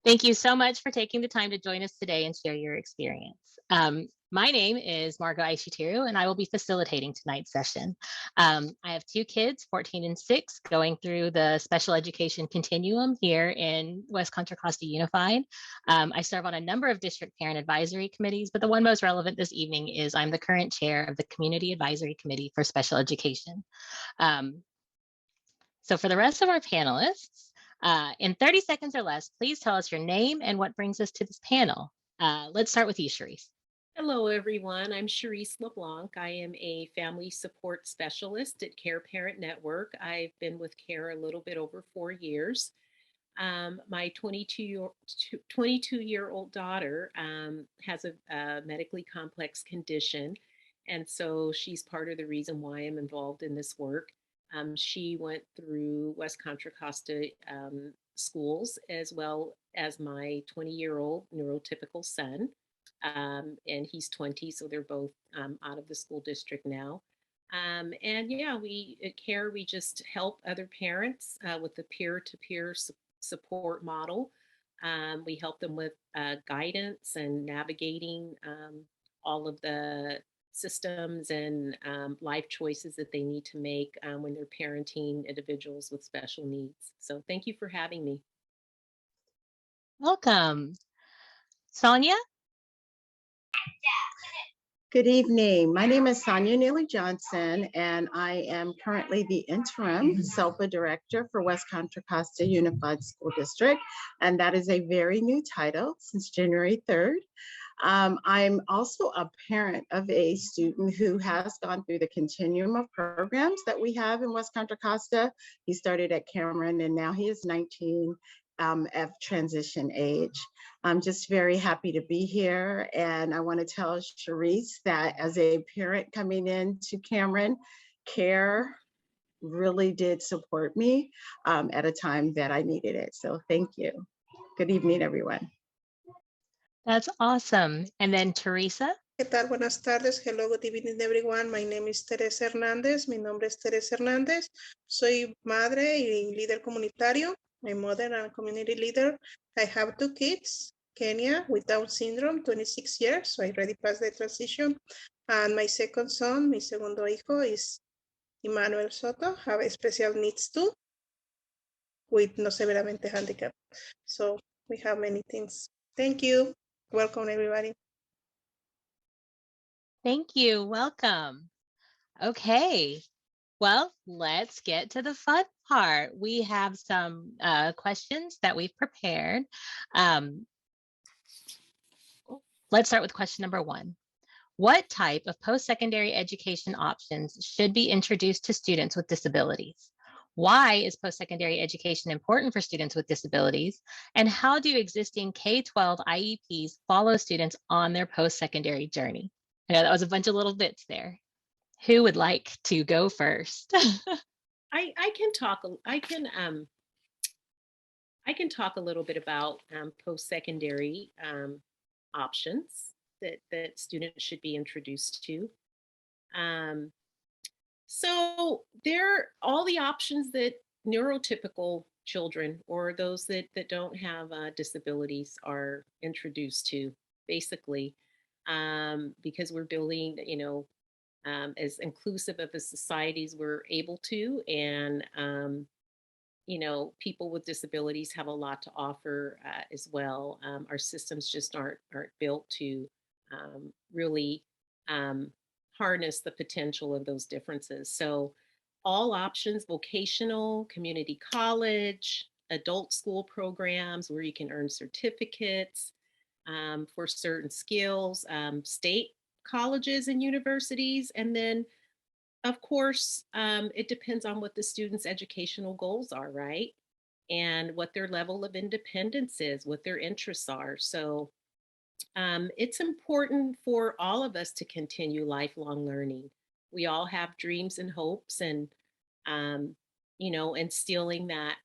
Thank you so much for taking the time to join us today and share your experience. My name is Margot Aishitiru, and I will be facilitating tonight's session. I have two kids, 14 and 6, going through the special education continuum here in West Contra Costa Unified. I serve on a number of district parent advisory committees, but the one most relevant this evening is I'm the current chair of the Community Advisory Committee for Special Education. Um, so for the rest of our panelists, in 30 seconds or less, please tell us your name and what brings us to this panel. Let's start with you, Sharice. Hello, everyone. I'm Charisse LeBlanc. I am a family support specialist at Care Parent Network. I've been with Care a little bit over 4 years. My 22-year-old daughter has a medically complex condition, and so she's part of the reason why I'm involved in this work. She went through West Contra Costa schools as well as my 20-year-old neurotypical son, and he's 20, so they're both out of the school district now. And yeah, we at Care, we just help other parents with the peer-to-peer support model. We help them with guidance and navigating all of the systems and life choices that they need to make when they're parenting individuals with special needs. So thank you for having me. Welcome. Sonia? Good evening. My name is Sonia Neely Johnson, and I am currently the interim SELPA director for West Contra Costa Unified School District, and that is a very new title since January 3rd. I'm also a parent of a student who has gone through the continuum of programs that we have in West Contra Costa. He started at Cameron, and now he is 19. Of transition age. I'm just very happy to be here. And I want to tell Charisse that as a parent coming into Cameron, Care really did support me at a time that I needed it. So thank you. Good evening, everyone. That's awesome. And then Teresa? ¿Qué tal? Buenas tardes. Hello, good evening, everyone. My name is Teresa Hernández. Mi nombre es Teresa Hernández. Soy madre y líder comunitario. My mother and community leader. I have two kids, Kenya with Down syndrome, 26 years, so I already passed the transition. And my second son, mi segundo hijo, is Emmanuel Soto, have special needs too, with no severamente handicapped. So we have many things. Thank you. Welcome, everybody. Thank you. Welcome. Okay. Well, let's get to the fun part. We have some questions that we've prepared. Let's start with question number 1. What type of post-secondary education options should be introduced to students with disabilities? Why is post-secondary education important for students with disabilities? And how do existing K-12 IEPs follow students on their post-secondary journey? I know that was a bunch of little bits there. Who would like to go first? I can talk. I can talk a little bit about post-secondary options that students should be introduced to. So there, all the options that neurotypical children or those that don't have disabilities are introduced to, basically, because we're building, as inclusive of a society as we're able to, and people with disabilities have a lot to offer as well. Our systems just aren't built to really harness the potential of those differences. So all options, vocational, community college, adult school programs where you can earn certificates for certain skills, state colleges and universities, and then of course, it depends on what the student's educational goals are, right? And what their level of independence is, what their interests are. So it's important for all of us to continue lifelong learning. We all have dreams and hopes, and instilling that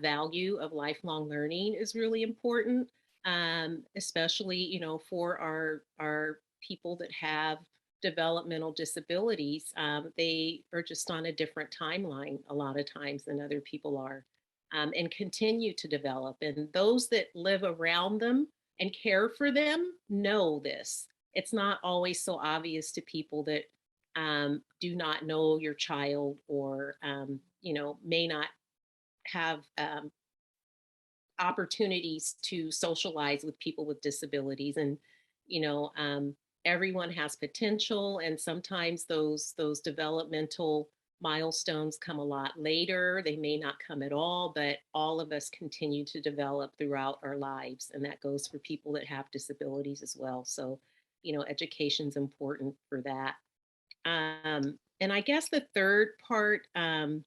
value of lifelong learning is really important, especially for our people that have developmental disabilities. They are just on a different timeline a lot of times than other people are. and continue to develop. And those that live around them and care for them know this. It's not always so obvious to people that do not know your child, or may not have opportunities to socialize with people with disabilities. And you know everyone has potential, and sometimes those developmental milestones come a lot later. They may not come at all, but all of us continue to develop throughout our lives, and that goes for people that have disabilities as well. So education's important for that. And I guess the third part, how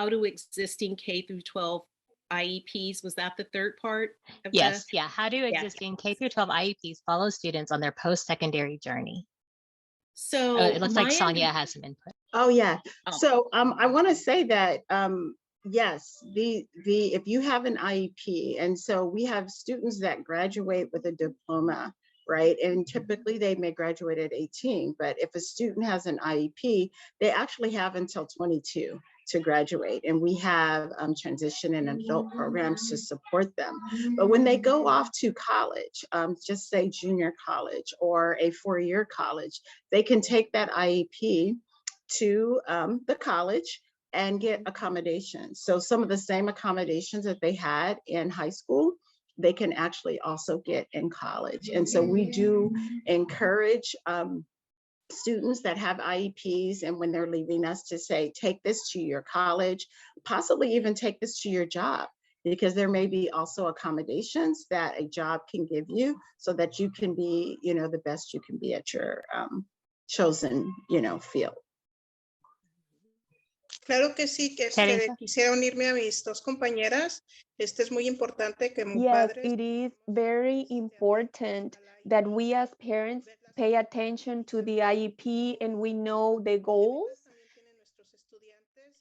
do existing K through 12 IEPs, was that the third part of Yes, yeah. How do Yeah. existing K through 12 IEPs follow students on their post-secondary journey? So Oh, it looks like my Sonia has some input. Oh, yeah. Oh. So I want to say that yes, the if you have an IEP, and so we have students that graduate with a diploma, right? And typically they may graduate at 18, but if a student has an IEP, they actually have until 22 to graduate. And we have transition and adult programs to support them. But when they go off to college, just say junior college or a 4-year college, they can take that IEP to the college and get accommodations. So some of the same accommodations that they had in high school, they can actually also get in college. And so we do encourage students that have IEPs, and when they're leaving us, to say, take this to your college, possibly even take this to your job, because there may be also accommodations that a job can give you so that you can be, the best you can be at your chosen, field. Claro que sí, que Teresa? quisiera unirme a mis dos compañeras. Es muy importante que Yes, padres. it is very important that we as parents pay attention to the IEP, and we know the goals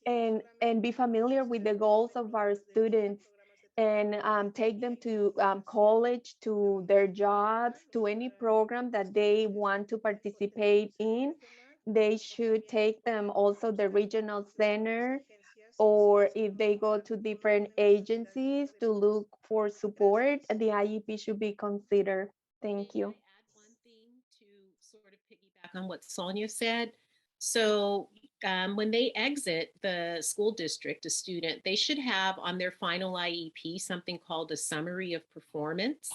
and be familiar with the goals of our students, and take them to college, to their jobs, to any program that they want to participate in. They should take them also the regional center, or if they go to different agencies to look for support, the IEP should be considered. Thank you. Can I add one thing to sort of piggyback on what Sonia said? So when they exit the school district, a student, they should have on their final IEP something called a summary of performance.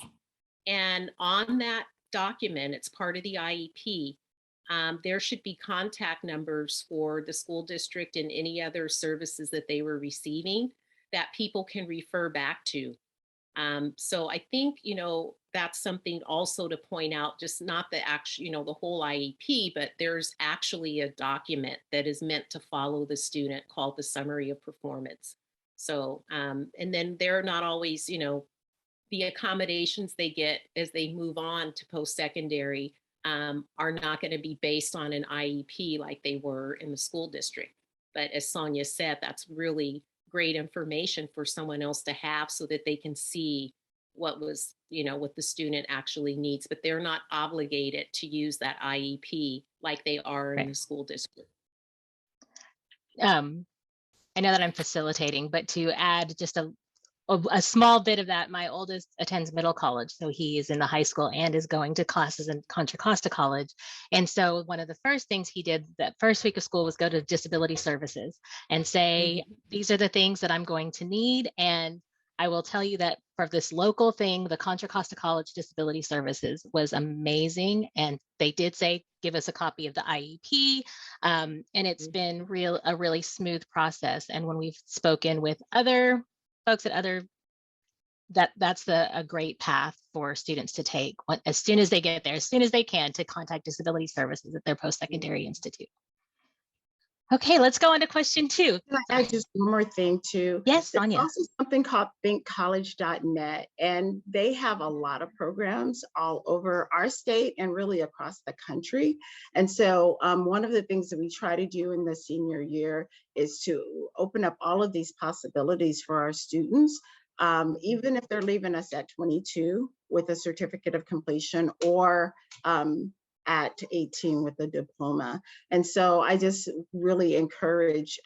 And on that document, it's part of the IEP, there should be contact numbers for the school district and any other services that they were receiving that people can refer back to. So I think, that's something also to point out, just not the actual, the whole IEP, but there's actually a document that is meant to follow the student called the summary of performance. So, and then they're not always, the accommodations they get as they move on to post-secondary are not going to be based on an IEP like they were in the school district. But as Sonia said, that's really great information for someone else to have so that they can see what was, what the student actually needs, but they're not obligated to use that IEP like they are in the school district. I know that I'm facilitating, but to add just a small bit of that, my oldest attends middle college, so he is in the high school and is going to classes in Contra Costa College. And so one of the first things he did that first week of school was go to disability services and say, these are the things that I'm going to need. And I will tell you that for this local thing, the Contra Costa College Disability Services was amazing. And they did say, give us a copy of the IEP. And it's been a really smooth process. And when we've spoken with other folks at other, that's a great path for students to take as soon as they get there, as soon as they can, to contact disability services at their post-secondary institute. Okay, let's go on to question 2. Can I add just one more thing too? Yes, There's Sonia. also something called thinkcollege.net, and they have a lot of programs all over our state and really across the country. And so one of the things that we try to do in the senior year is to open up all of these possibilities for our students, even if they're leaving us at 22 with a certificate of completion, or at 18 with a diploma. And so I just really encourage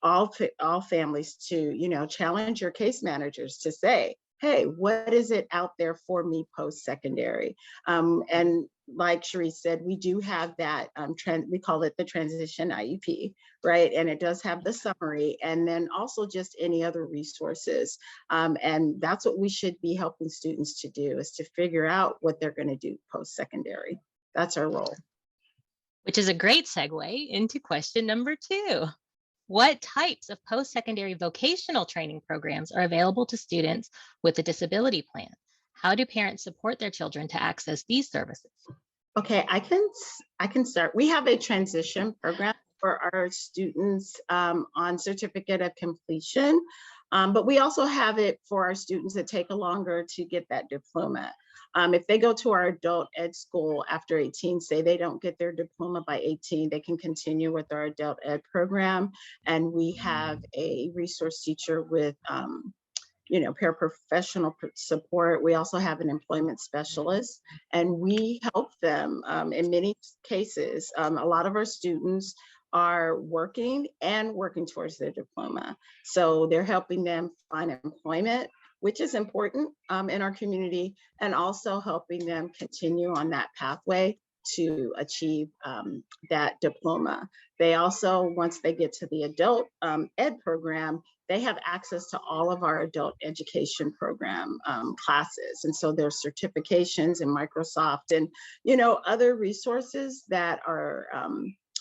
all families to, challenge your case managers to say, hey, what is it out there for me post-secondary? And like Cherise said, we do have that, we call it the transition IEP, right? And it does have the summary, and then also just any other resources. And that's what we should be helping students to do, is to figure out what they're going to do post-secondary. That's our role. Which is a great segue into question number 2. What types of post-secondary vocational training programs are available to students with a disability plan? How do parents support their children to access these services? Okay, I can start. We have a transition program for our students on certificate of completion, but we also have it for our students that take a longer to get that diploma. If they go to our adult ed school after 18, say they don't get their diploma by 18, they can continue with our adult ed program. And we have a resource teacher with paraprofessional support. We also have an employment specialist, and we help them in many cases. A lot of our students are working towards their diploma. So they're helping them find employment, which is important in our community, and also helping them continue on that pathway to achieve that diploma. They also, once they get to the adult ed program, they have access to all of our adult education program classes. And so there's certifications in Microsoft and, other resources that are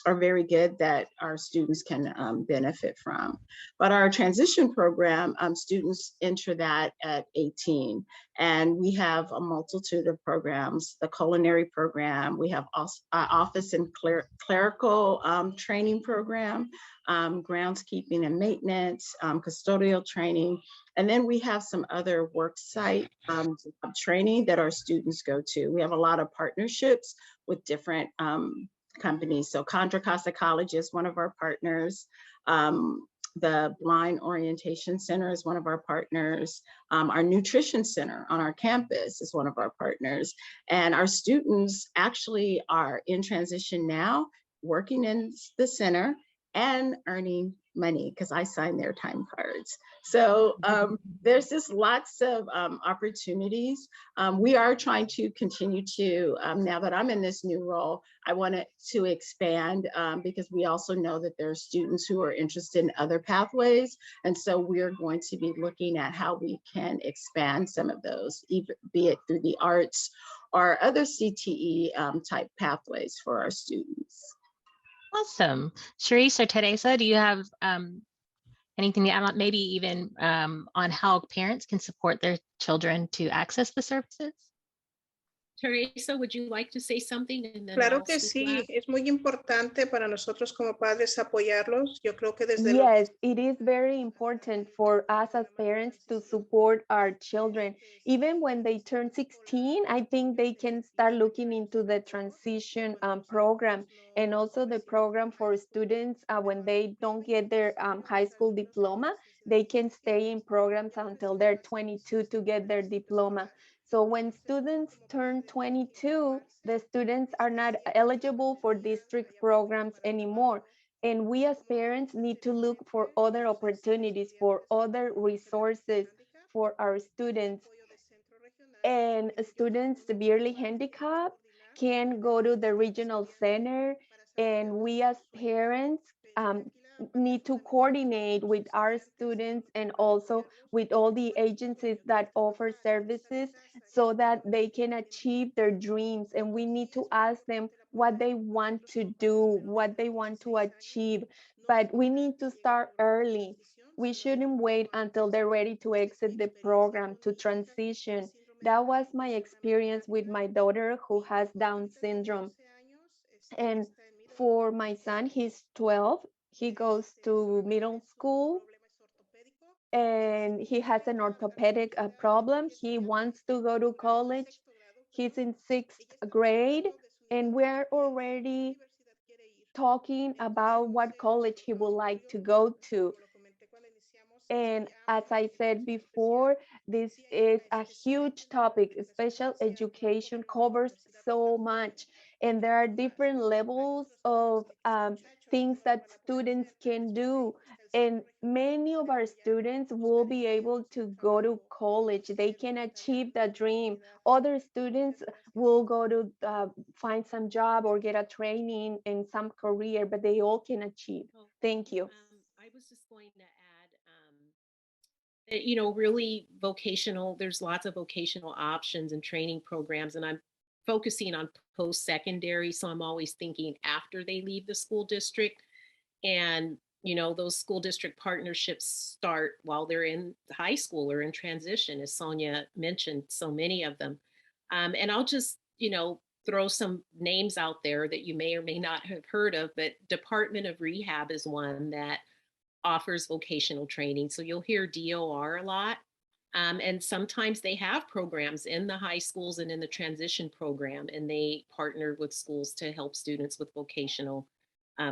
very good that our students can benefit from. But our transition program, students enter that at 18. And we have a multitude of programs, the culinary program, we have office and clerical training program, groundskeeping and maintenance, custodial training. And then we have some other work site training that our students go to. We have a lot of partnerships with different companies. So Contra Costa College is one of our partners. The Blind Orientation Center is one of our partners. Our Nutrition Center on our campus is one of our partners. And our students actually are in transition now, working in the center and earning money because I sign their time cards. So there's just lots of opportunities. We are trying to continue to, now that I'm in this new role, I wanted to expand because we also know that there are students who are interested in other pathways. And so we're going to be looking at how we can expand some of those, be it through the arts or other CTE type pathways for our students. Awesome. Cherise or Teresa, do you have anything to add on, maybe even on how parents can support their children to access the services? Teresa, would you like to say something? And then Claro I'll que speak sí, last? es muy importante para nosotros como padres apoyarlos. Yo creo que desde Yes, it is very important for us as parents to support our children. Even when they turn 16, I think they can start looking into the transition program and also the program for students when they don't get their high school diploma, they can stay in programs until they're 22 to get their diploma. So when students turn 22, the students are not eligible for district programs anymore. And we as parents need to look for other opportunities, for other resources for our students. And students severely handicapped can go to the regional center, and we as parents need to coordinate with our students and also with all the agencies that offer services so that they can achieve their dreams. And we need to ask them what they want to do, what they want to achieve, but we need to start early. We shouldn't wait until they're ready to exit the program to transition. That was my experience with my daughter who has Down syndrome. And for my son, he's 12. He goes to middle school and he has an orthopedic problem. He wants to go to college. He's in sixth grade, and we're already talking about what college he would like to go to. And as I said before, this is a huge topic. Special education covers so much, and there are different levels of things that students can do. And many of our students will be able to go to college. They can achieve the dream. Other students will go to find some job or get a training in some career, but they all can achieve. Thank you. I was just going to add that, you know, really vocational, there's lots of vocational options and training programs, and I'm focusing on post-secondary. So I'm always thinking after they leave the school district. And, you know, those school district partnerships start while they're in high school or in transition, as Sonia mentioned, so many of them. And I'll just, you know, throw some names out there that you may or may not have heard of, but Department of Rehab is one that offers vocational training. So you'll hear DOR a lot. And sometimes they have programs in the high schools and in the transition program, and they partner with schools to help students with vocational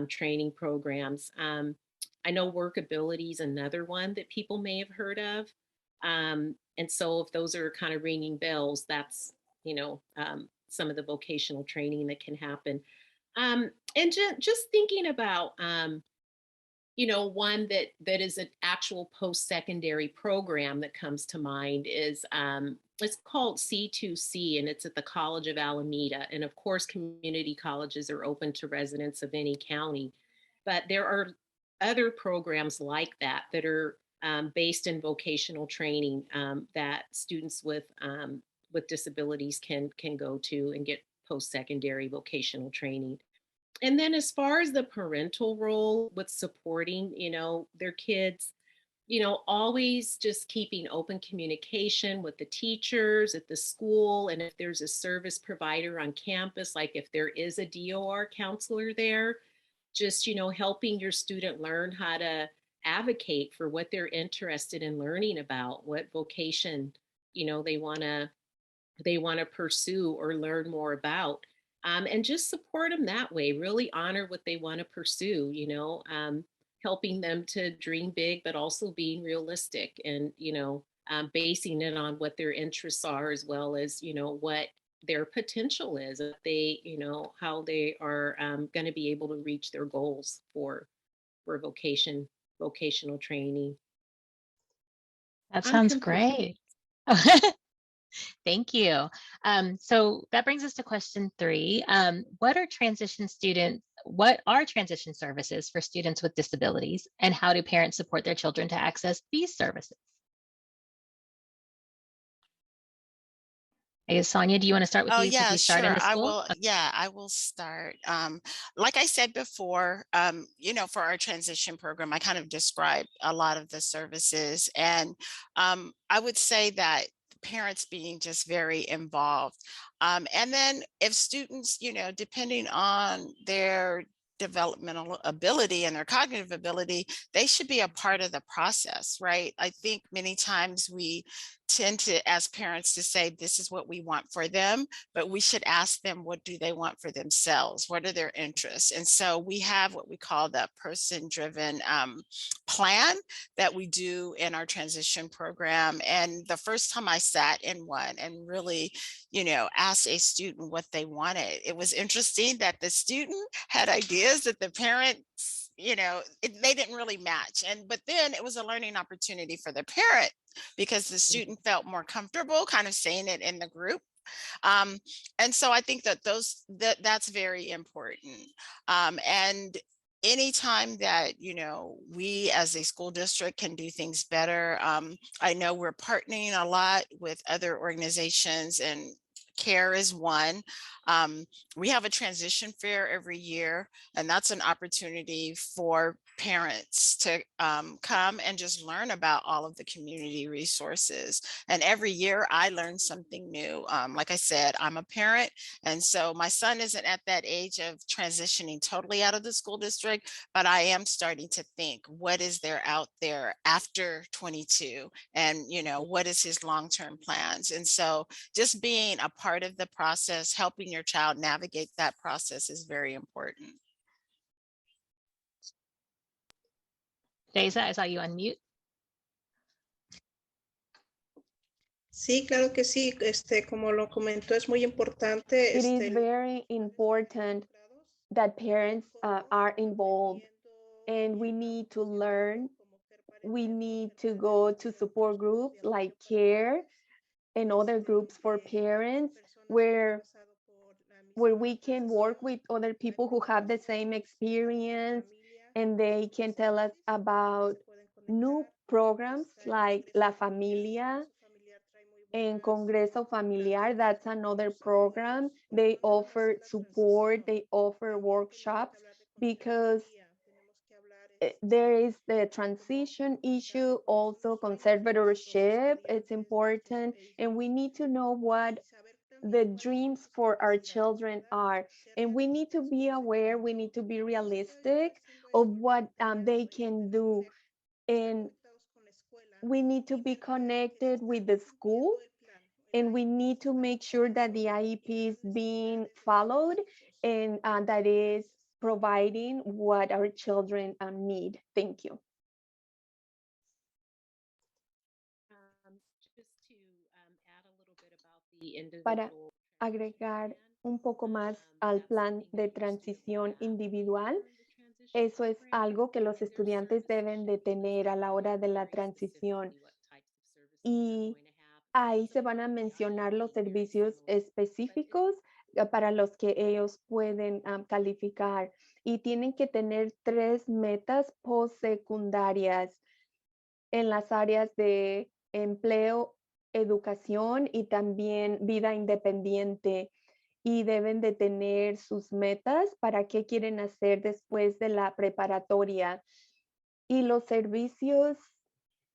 training programs. I know Workability is another one that people may have heard of. And so if those are kind of ringing bells, that's, you know, some of the vocational training that can happen. And just thinking about, you know, one that is an actual post-secondary program that comes to mind is it's called C2C, and it's at the College of Alameda. And of course, community colleges are open to residents of any county, but there are other programs like that that are based in vocational training that students with disabilities can go to and get post-secondary vocational training. And then as far as the parental role with supporting, you know, their kids, you know, always just keeping open communication with the teachers at the school. And if there's a service provider on campus, like if there is a DOR counselor there, just, you know, helping your student learn how to advocate for what they're interested in learning about, what vocation, you know, they want to pursue or learn more about. And just support them that way, really honor what they want to pursue, you know, helping them to dream big, but also being realistic and, you know, basing it on what their interests are, as well as, you know, what their potential is, if they, you know, how they are going to be able to reach their goals for vocational training. That I'm sounds complete. great. Thank you. So that brings us to question 3. What are transition services for students with disabilities, and how do parents support their children to access these services? I guess, Sonia, do you want to start with Oh, you since yeah, you started in sure. the school? Yeah, I will start. Like I said before, you know, for our transition program, I kind of described a lot of the services. And I would say that parents being just very involved. And then if students, you know, depending on their developmental ability and their cognitive ability, they should be a part of the process, right? I think many times we tend to, as parents, to say this is what we want for them, but we should ask them, what do they want for themselves? What are their interests? And so we have what we call the person-driven plan that we do in our transition program. And the first time I sat in one and really, you know, asked a student what they wanted, it was interesting that the student had ideas that the parents, you know, they didn't really match. But then it was a learning opportunity for the parent, because the student felt more comfortable kind of saying it in the group. Um, and so I think that that's very important. And anytime that, you know, we as a school district can do things better. I know we're partnering a lot with other organizations, and CARE is one. We have a transition fair every year, and that's an opportunity for parents to come and just learn about all of the community resources. And every year I learn something new. Like I said, I'm a parent, and so my son isn't at that age of transitioning totally out of the school district, but I am starting to think, what is there out there after 22? And, you know, what is his long-term plans? And so just being a part of the process, helping your child navigate that process, is very important. Deza, I saw you unmute. Sí, claro que sí. Como lo comentó, es muy importante. It is very important that parents are involved, and we need to learn. We need to go to support groups like CARE and other groups for parents where we can work with other people who have the same experience, and they can tell us about new programs like La Familia and Congreso Familiar. That's another program. They offer support, they offer workshops, because there is the transition issue, also conservatorship. It's important, and we need to know what the dreams for our children are, and we need to be aware, we need to be realistic of what they can do, and we need to be connected with the school, and we need to make sure that the IEP is being followed, and that is providing what our children need. Thank you. Just to add a little bit about the Para individual agregar un poco más al plan de transición individual, eso es algo que los estudiantes deben de tener a la hora de la transición, y ahí se van a mencionar los servicios específicos para los que ellos pueden calificar, y tienen que tener 3 metas postsecundarias en las áreas de empleo, educación y también vida independiente, y deben de tener sus metas para qué quieren hacer después de la preparatoria, y los servicios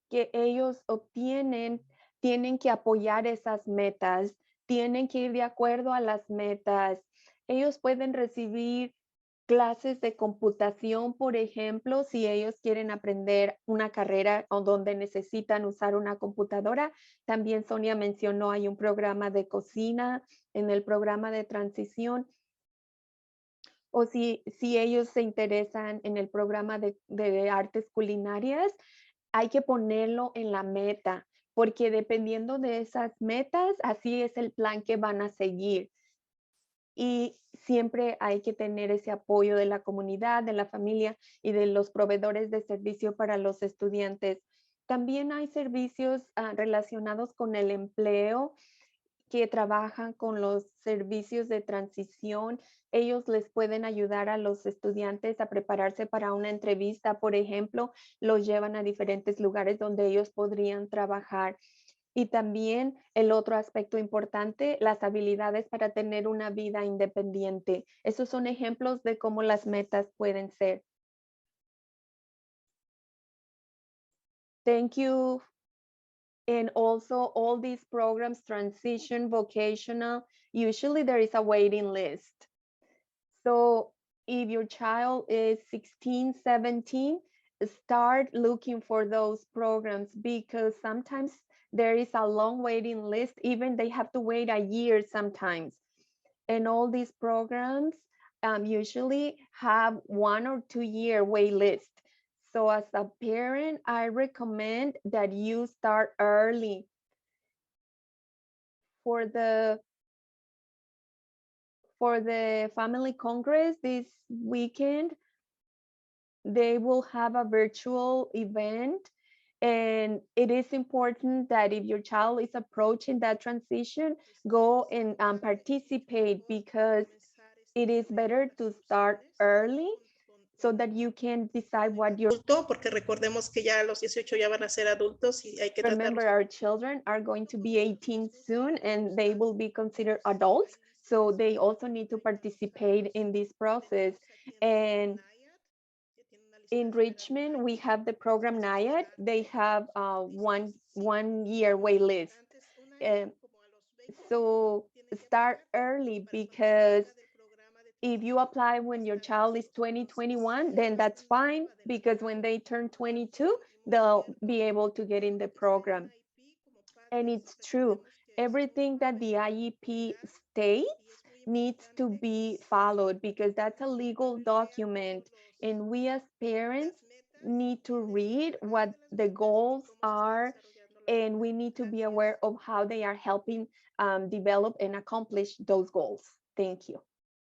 que ellos obtienen tienen que apoyar esas metas, tienen que ir de acuerdo a las metas. Ellos pueden recibir clases de computación, por ejemplo, si ellos quieren aprender una carrera o donde necesitan usar una computadora. También Sonia mencionó, hay un programa de cocina en el programa de transición. O si ellos se interesan en el programa de artes culinarias, hay que ponerlo en la meta, porque dependiendo de esas metas, así es el plan que van a seguir. Y siempre hay que tener ese apoyo de la comunidad, de la familia y de los proveedores de servicio para los estudiantes. También hay servicios relacionados con el empleo, que trabajan con los servicios de transición. Ellos les pueden ayudar a los estudiantes a prepararse para una entrevista, por ejemplo, los llevan a diferentes lugares donde ellos podrían trabajar. Y también el otro aspecto importante, las habilidades para tener una vida independiente. Esos son ejemplos de cómo las metas pueden ser. Thank you. And also all these programs, transition, vocational, usually there is a waiting list. So if your child is 16, 17, start looking for those programs, because sometimes there is a long waiting list. Even they have to wait a year sometimes. And all these programs usually have 1 or 2 year wait list. So as a parent, I recommend that you start early. For the family congress this weekend, they will have a virtual event, and it is important that if your child is approaching that transition, go and participate, because it is better to start early so that you can decide what your porque recordemos que ya a los 18 ya van a ser adultos y hay que remember our children are going to be 18 soon, and they will be considered adults, so they also need to participate in this process. And in Richmond, we have the program NIAD. They have one year wait list. So start early, because if you apply when your child is 20, 21, then that's fine, because when they turn 22, they'll be able to get in the program. And it's true, everything that the IEP states needs to be followed, because that's a legal document, and we as parents need to read what the goals are and we need to be aware of how they are helping develop and accomplish those goals. Thank you.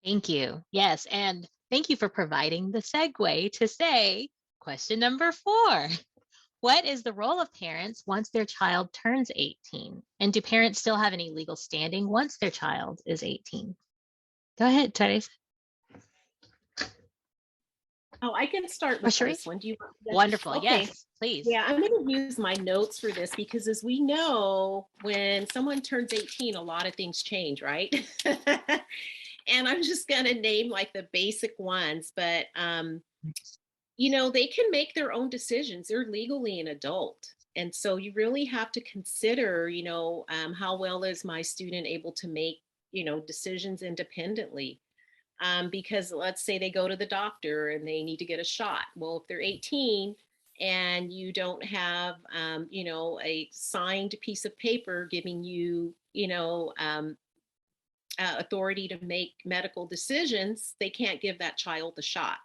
Thank you. Yes. And thank you for providing the segue to say question number 4. What is the role of parents once their child turns 18? And do parents still have any legal standing once their child is 18? Go ahead, Teresa. Oh, I can start Or with Sharif? this one. Do you want to? Wonderful. Okay. Yes, please. Yeah, I'm going to use my notes for this because as we know, when someone turns 18, a lot of things change, right? And I'm just going to name like the basic ones, but you know, they can make their own decisions. They're legally an adult. And so you really have to consider, you know, how well is my student able to make, you know, decisions independently? Because let's say they go to the doctor and they need to get a shot. Well, if they're 18 and you don't have, you know, a signed piece of paper giving you, you know, authority to make medical decisions, they can't give that child the shot.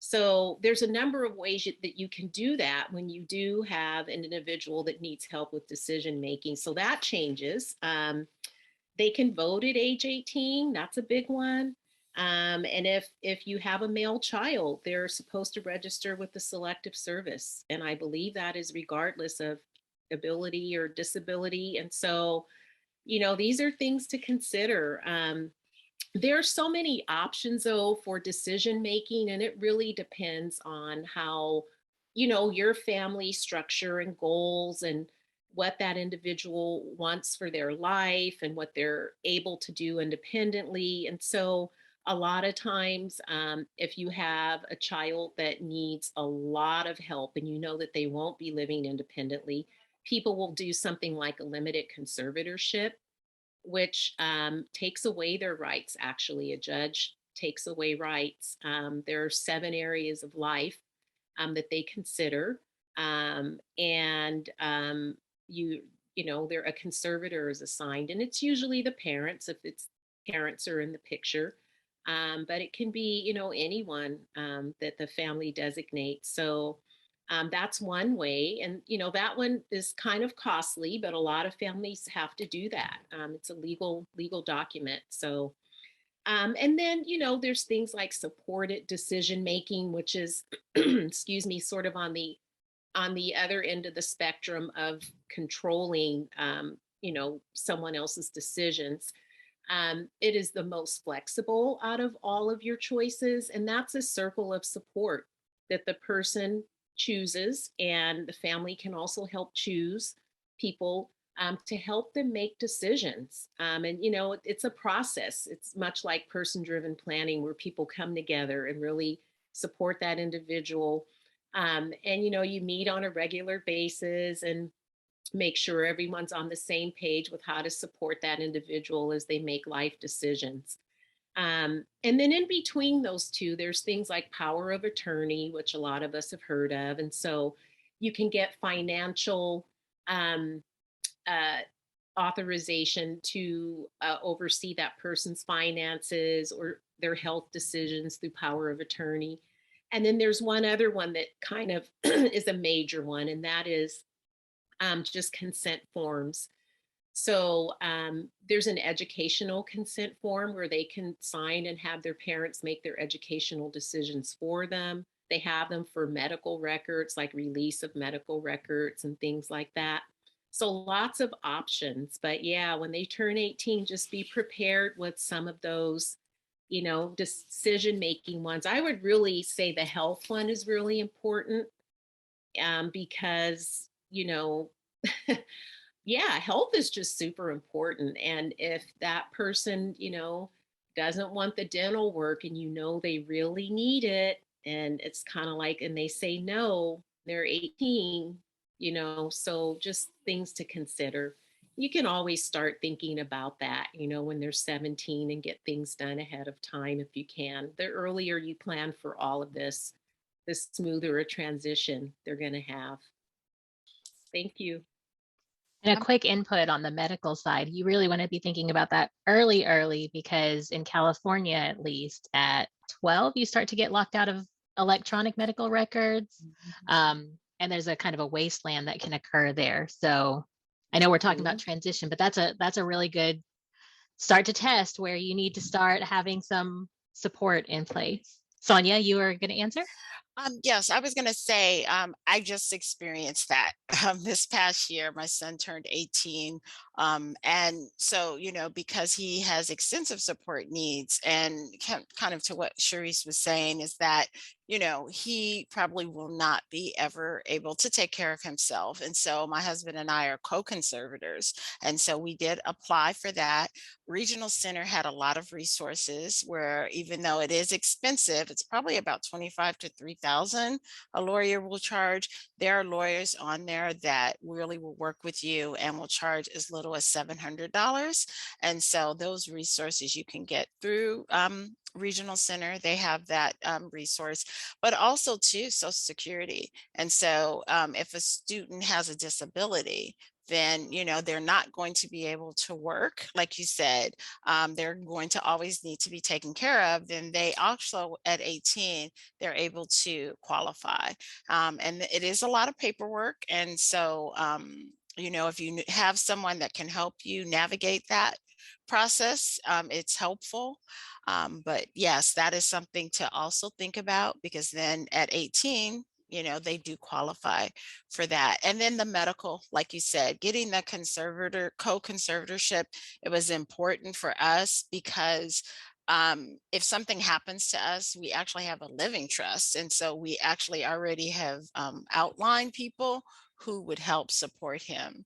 So there's a number of ways that you can do that when you do have an individual that needs help with decision making. So that changes. They can vote at age 18. That's a big one. And if you have a male child, they're supposed to register with the Selective Service. And I believe that is regardless of ability or disability. And so, you know, these are things to consider. There are so many options though for decision making, and it really depends on how, you know, your family structure and goals and what that individual wants for their life and what they're able to do independently. And so a lot of times, if you have a child that needs a lot of help and you know that they won't be living independently, people will do something like a limited conservatorship, which takes away their rights. Actually, a judge takes away rights. There are 7 areas of life that they consider, and you know, there a conservator is assigned, and it's usually the parents if it's parents are in the picture, but it can be, you know, anyone that the family designates. So that's one way. And, you know, that one is kind of costly, but a lot of families have to do that. It's a legal document. So, and then, you know, there's things like supported decision making, which is, excuse me, sort of on the other end of the spectrum of controlling, you know, someone else's decisions. It is the most flexible out of all of your choices. And that's a circle of support that the person chooses. And the family can also help choose people to help them make decisions. And, you know, it's a process. It's much like person driven planning where people come together and really support that individual. And, you know, you meet on a regular basis and make sure everyone's on the same page with how to support that individual as they make life decisions. And then in between those two, there's things like power of attorney, which a lot of us have heard of. And so you can get financial um, uh, authorization to oversee that person's finances or their health decisions through power of attorney. And then there's one other one that kind of is a major one, and that is just consent forms. So there's an educational consent form where they can sign and have their parents make their educational decisions for them. They have them for medical records, like release of medical records and things like that. So lots of options. But yeah, when they turn 18, just be prepared with some of those, you know, decision making ones. I would really say the health one is really important because, you know, yeah, health is just super important. And if that person, you know, doesn't want the dental work and you know they really need it, and it's kind of like, and they say no, they're 18, you know, so just things to consider. You can always start thinking about that, you know, when they're 17 and get things done ahead of time if you can. The earlier you plan for all of this, the smoother a transition they're going to have. Thank you. And a quick input on the medical side, you really want to be thinking about that early, because in California, at least at 12, you start to get locked out of electronic medical records. and there's a kind of a wasteland that can occur there. So I know we're talking about transition, but that's a really good start to test where you need to start having some support in place. Sonia, you were going to answer? Yes, I was going to say, I just experienced that this past year. My son turned 18. And so, because he has extensive support needs, and kind of to what Sharice was saying, is that, he probably will not be ever able to take care of himself. And so my husband and I are co-conservators. And so we did apply for that. Regional Center had a lot of resources where, even though it is expensive, it's probably about 25 to 3,000 a lawyer will charge. There are lawyers on there that really will work with you and will charge as little as $700. And so those resources you can get through Regional Center. They have that resource, but also too Social Security. And so if a student has a disability, then they're not going to be able to work, like you said. They're going to always need to be taken care of. Then they also, at 18, they're able to qualify. And it is a lot of paperwork. And so, if you have someone that can help you navigate that process, it's helpful. But yes, that is something to also think about, because then at 18, they do qualify for that. And then the medical, like you said, getting the co-conservatorship, it was important for us because if something happens to us, we actually have a living trust. And so we actually already have outlined people who would help support him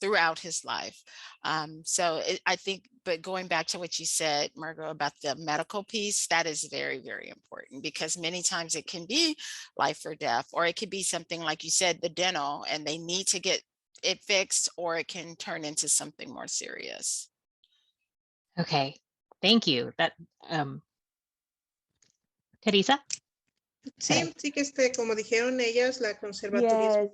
throughout his life. I think, but going back to what you said, Margot, about the medical piece, that is very, very important, because many times it can be life or death, or it could be something like you said, the dental, and they need to get it fixed, or it can turn into something more serious. Okay, thank you. Teresa? Sí, sí que como dijeron ellas, la conservatoría. Yes,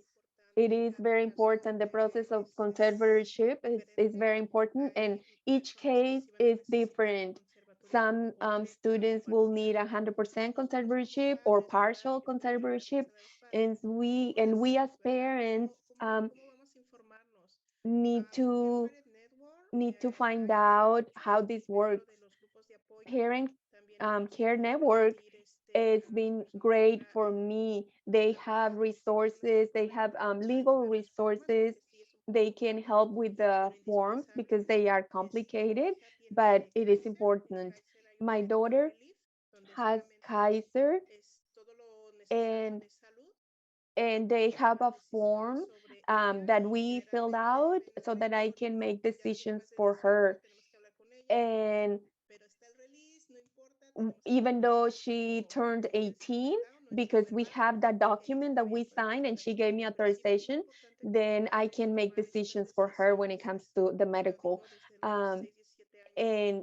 it is very important. The process of conservatorship is very important, and each case is different. Some students will need 100% conservatorship or partial conservatorship, and we as parents need to find out how this works. Parent care network, it's been great for me. They have resources, they have legal resources. They can help with the forms because they are complicated, but it is important. My daughter has Kaiser, and they have a form that we filled out so that I can make decisions for her. And even though she turned 18, because we have that document that we signed and she gave me authorization, then I can make decisions for her when it comes to the medical. And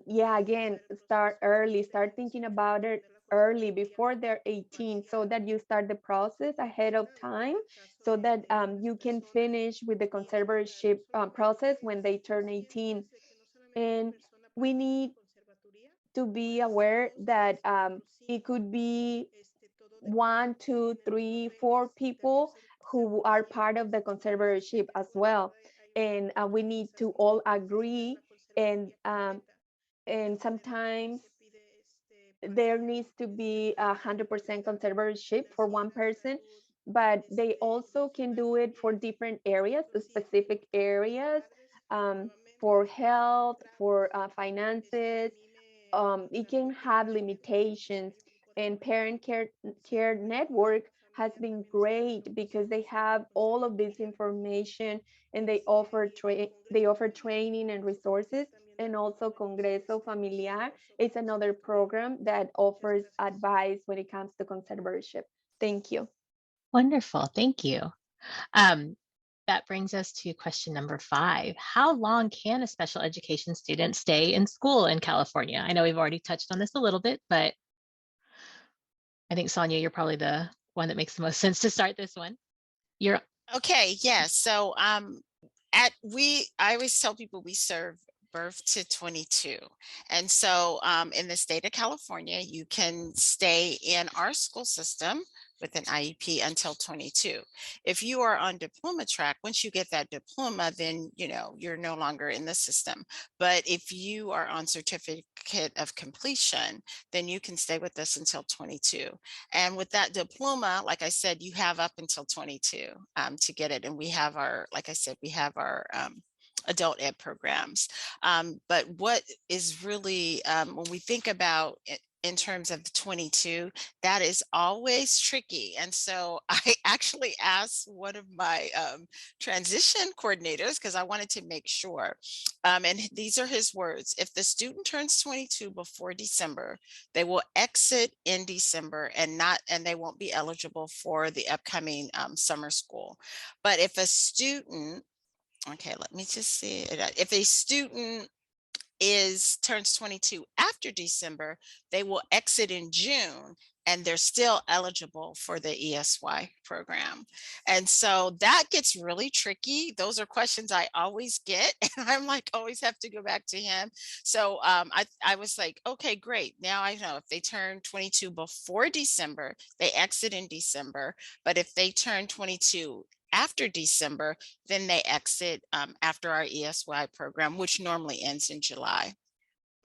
yeah, again, start thinking about it early before they're 18, so that you start the process ahead of time, so that you can finish with the conservatorship process when they turn 18. And we need to be aware that it could be 1, 2, 3, 4 people who are part of the conservatorship as well, and we need to all agree. And sometimes there needs to be 100% conservatorship for one person, but they also can do it for different areas, specific areas, for health, for finances. It can have limitations, and parent care network has been great because they have all of this information, and they offer training and resources. And also Congreso Familiar is another program that offers advice when it comes to conservatorship. Thank you. Wonderful, thank you. That brings us to question number 5. How long can a special education student stay in school in California? I know we've already touched on this a little bit, but I think, Sonia, you're probably the one that makes the most sense to start this one. You're Okay, yes. So I always tell people we serve birth to 22. And so in the state of California, you can stay in our school system with an IEP until 22. If you are on diploma track, once you get that diploma, then you're no longer in the system. But if you are on certificate of completion, then you can stay with us until 22. And with that diploma, like I said, you have up until 22 to get it. And we have our, like I said, we have our adult ed programs. But what is really, when we think about it, in terms of the 22, that is always tricky. And so I actually asked one of my transition coordinators, because I wanted to make sure, and these are his words: if the student turns 22 before December, they will exit in December and they won't be eligible for the upcoming summer school. But if a student, okay, let me just see, if a student turns 22 after December, they will exit in June and they're still eligible for the ESY program. And so that gets really tricky. Those are questions I always get, and I'm like, always have to go back to him. So I was like, okay, great. Now I know if they turn 22 before December, they exit in December. But if they turn 22 after December, then they exit after our ESY program, which normally ends in July.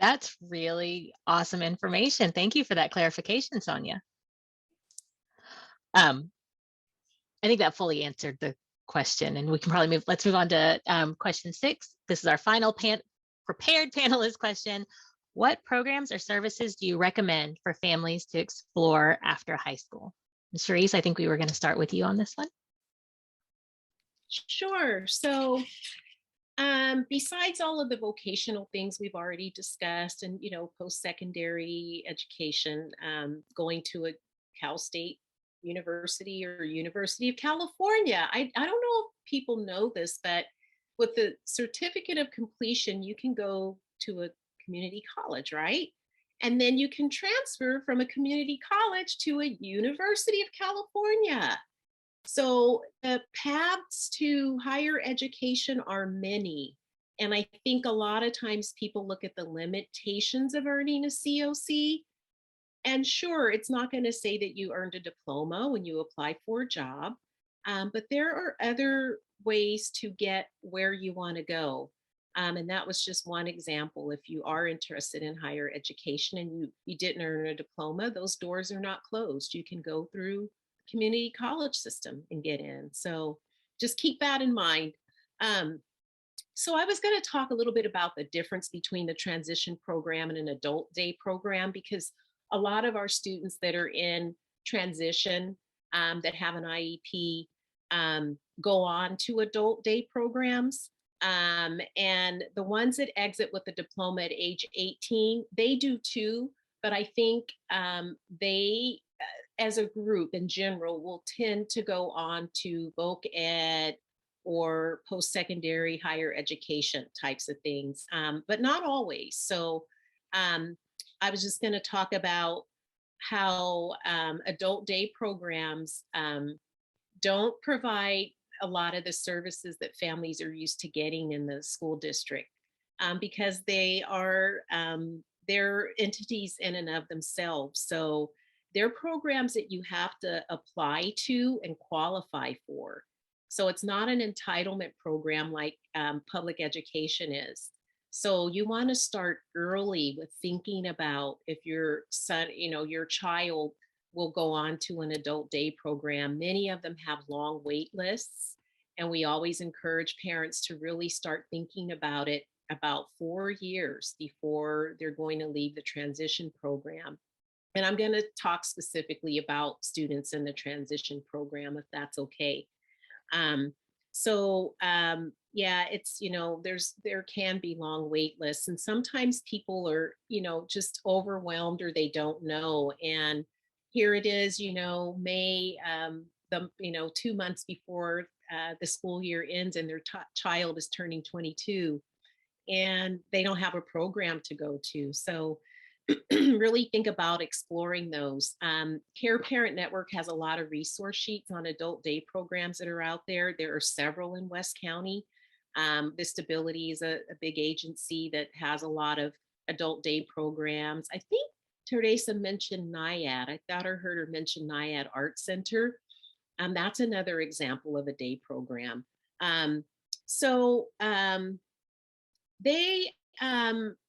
That's really awesome information. Thank you for that clarification, Sonia. I think that fully answered the question, and we can probably let's move on to question 6. This is our final prepared panelist question. What programs or services do you recommend for families to explore after high school? And Charisse, I think we were going to start with you on this one. Sure. So besides all of the vocational things we've already discussed, and post-secondary education, going to a Cal State University or University of California. I don't know if people know this, but with the certificate of completion, you can go to a community college, right? And then you can transfer from a community college to a University of California. So the paths to higher education are many. And I think a lot of times people look at the limitations of earning a COC. And sure, it's not going to say that you earned a diploma when you apply for a job, but there are other ways to get where you want to go. And that was just one example. If you are interested in higher education and you didn't earn a diploma, those doors are not closed. You can go through community college system and get in. So just keep that in mind. So I was going to talk a little bit about the difference between the transition program and an adult day program, because a lot of our students that are in transition that have an IEP go on to adult day programs. And the ones that exit with a diploma at age 18, they do too. But I think they, as a group in general, will tend to go on to voc ed or post-secondary higher education types of things, but not always. So I was just going to talk about how adult day programs don't provide a lot of the services that families are used to getting in the school district, because they're entities in and of themselves. So they're programs that you have to apply to and qualify for. So it's not an entitlement program like public education is. So you want to start early with thinking about if your son, your child will go on to an adult day program. Many of them have long wait lists, and we always encourage parents to really start thinking about it about 4 years before they're going to leave the transition program. And I'm going to talk specifically about students in the transition program, if that's okay. Yeah, it's, there can be long wait lists, and sometimes people are, just overwhelmed or they don't know. And here it is, May, 2 months before the school year ends, and their child is turning 22, and they don't have a program to go to. So really think about exploring those. Care Parent Network has a lot of resource sheets on adult day programs that are out there. There are several in West County. Vistability is a big agency that has a lot of adult day programs. I think Teresa mentioned NIAD. I thought I heard her mention NIAD Art Center. That's another example of a day program. So they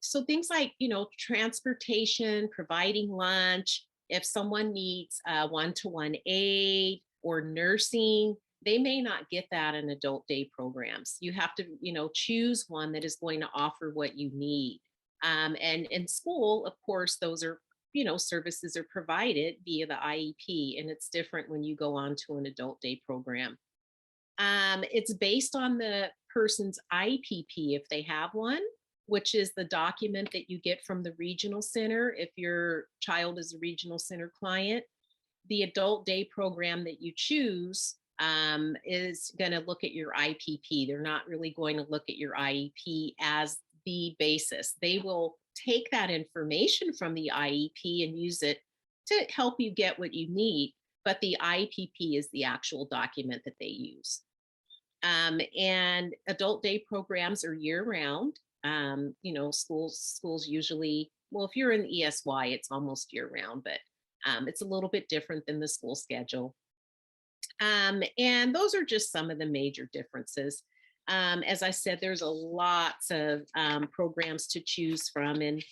so things like, you know, transportation, providing lunch, if someone needs one-to-one aid or nursing, they may not get that in adult day programs. You have to, you know, choose one that is going to offer what you need. And in school, of course, those are, you know, services are provided via the IEP, and it's different when you go on to an adult day program. It's based on the person's IPP if they have one, which is the document that you get from the regional center if your child is a regional center client. The adult day program that you choose is going to look at your IPP. They're not really going to look at your IEP as the basis. They will take that information from the IEP and use it to help you get what you need, but the IPP is the actual document that they use. And adult day programs are year round. You know, schools usually, well, if you're in the ESY, it's almost year round, but it's a little bit different than the school schedule. And those are just some of the major differences. As I said, there's a lots of programs to choose from, and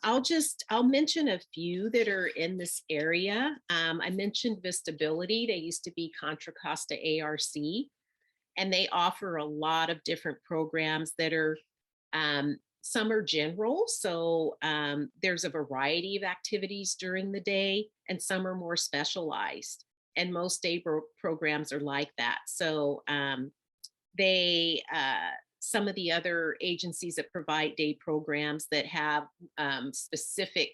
I'll mention a few that are in this area. I mentioned Vistability. They used to be Contra Costa ARC, and they offer a lot of different programs that are some are general, so there's a variety of activities during the day, and some are more specialized, and most day programs are like that. So they some of the other agencies that provide day programs that have specific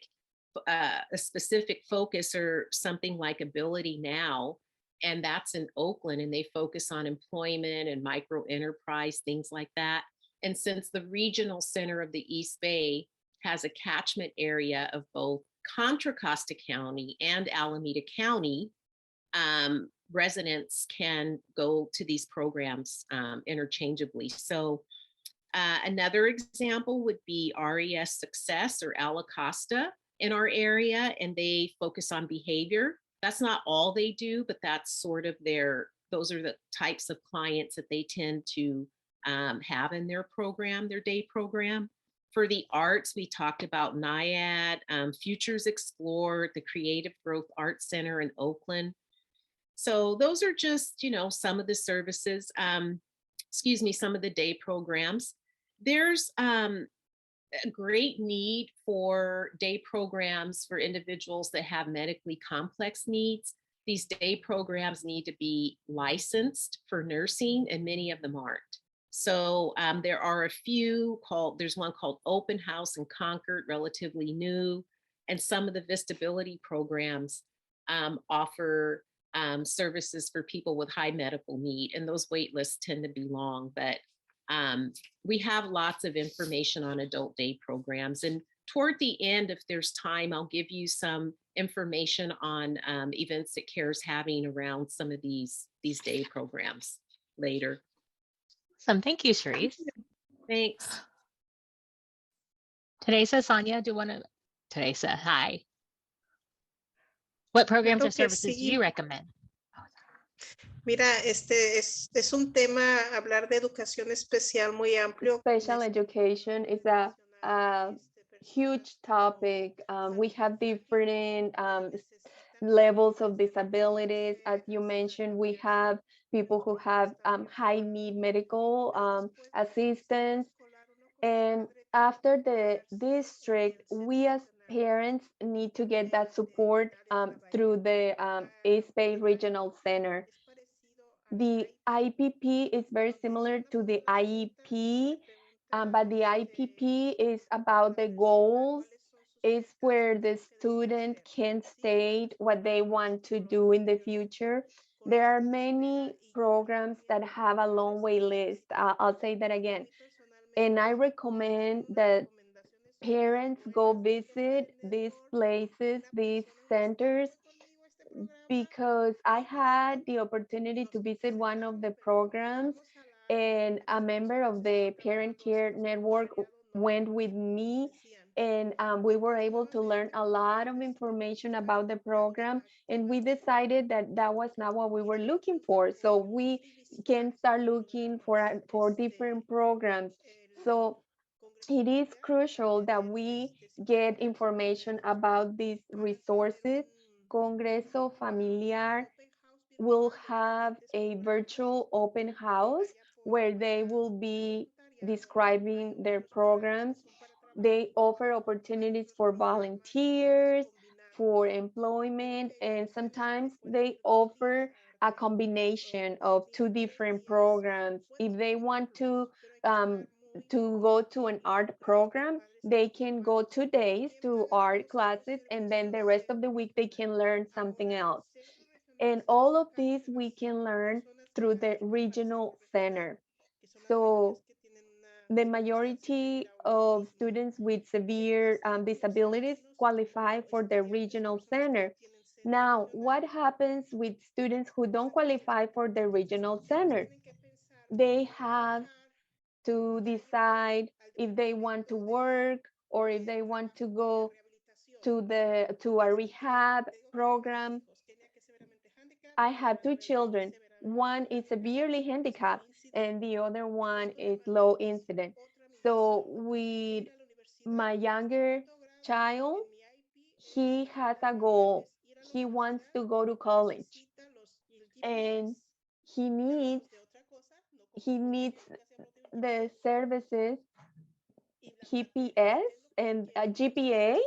a specific focus or something like Ability Now, and that's in Oakland, and they focus on employment and micro enterprise, things like that. And since the regional center of the East Bay has a catchment area of both Contra Costa County and Alameda County, residents can go to these programs interchangeably. So another example would be RES Success or Ala Costa in our area, and they focus on behavior. That's not all they do, but that's sort of those are the types of clients that they tend to have in their program, their day program. For the arts, we talked about NIAD, Futures Explored, the Creative Growth Art Center in Oakland. So those are just, you know, some of the services, some of the day programs. There's a great need for day programs for individuals that have medically complex needs. These day programs need to be licensed for nursing, and many of them aren't. So there are a few there's one called Open House in Concord, relatively new, and some of the Vistability programs offer services for people with high medical need, and those wait lists tend to be long, but we have lots of information on adult day programs. And toward the end, if there's time, I'll give you some information on events that CARE's having around some of these day programs later. Awesome. Thank you, Cherise. Thanks. Teresa, Sonia, Teresa, hi. What programs or services do you recommend? Mira, es un tema, hablar de educación especial muy amplio. Special education is a huge topic. We have different levels of disabilities. As you mentioned, we have people who have high need medical assistance. And after the district, we as parents need to get that support through the East Bay Regional Center. The IPP is very similar to the IEP, but the IPP is about the goals. It's where the student can state what they want to do in the future. There are many programs that have a long wait list. I'll say that again. And I recommend that parents go visit these places, these centers, because I had the opportunity to visit one of the programs, and a member of the Parent Care Network went with me, And we were able to learn a lot of information about the program, and we decided that that was not what we were looking for, so we can start looking for different programs. So it is crucial that we get information about these resources. Congreso Familiar will have a virtual open house where they will be describing their programs. They offer opportunities for volunteers, for employment, and sometimes they offer a combination of two different programs. If they want um, to go to an art program, they can go 2 days to art classes, and then the rest of the week they can learn something else. And all of this we can learn through the regional center. So the majority of students with severe disabilities qualify for the regional center. Now, what happens with students who don't qualify for the regional center? They have to decide if they want to work or if they want to go to a rehab program. I have two children. One is severely handicapped and the other one is low incident. So with my younger child, he has a goal. He wants to go to college and he needs he needs the services GPS and GPA,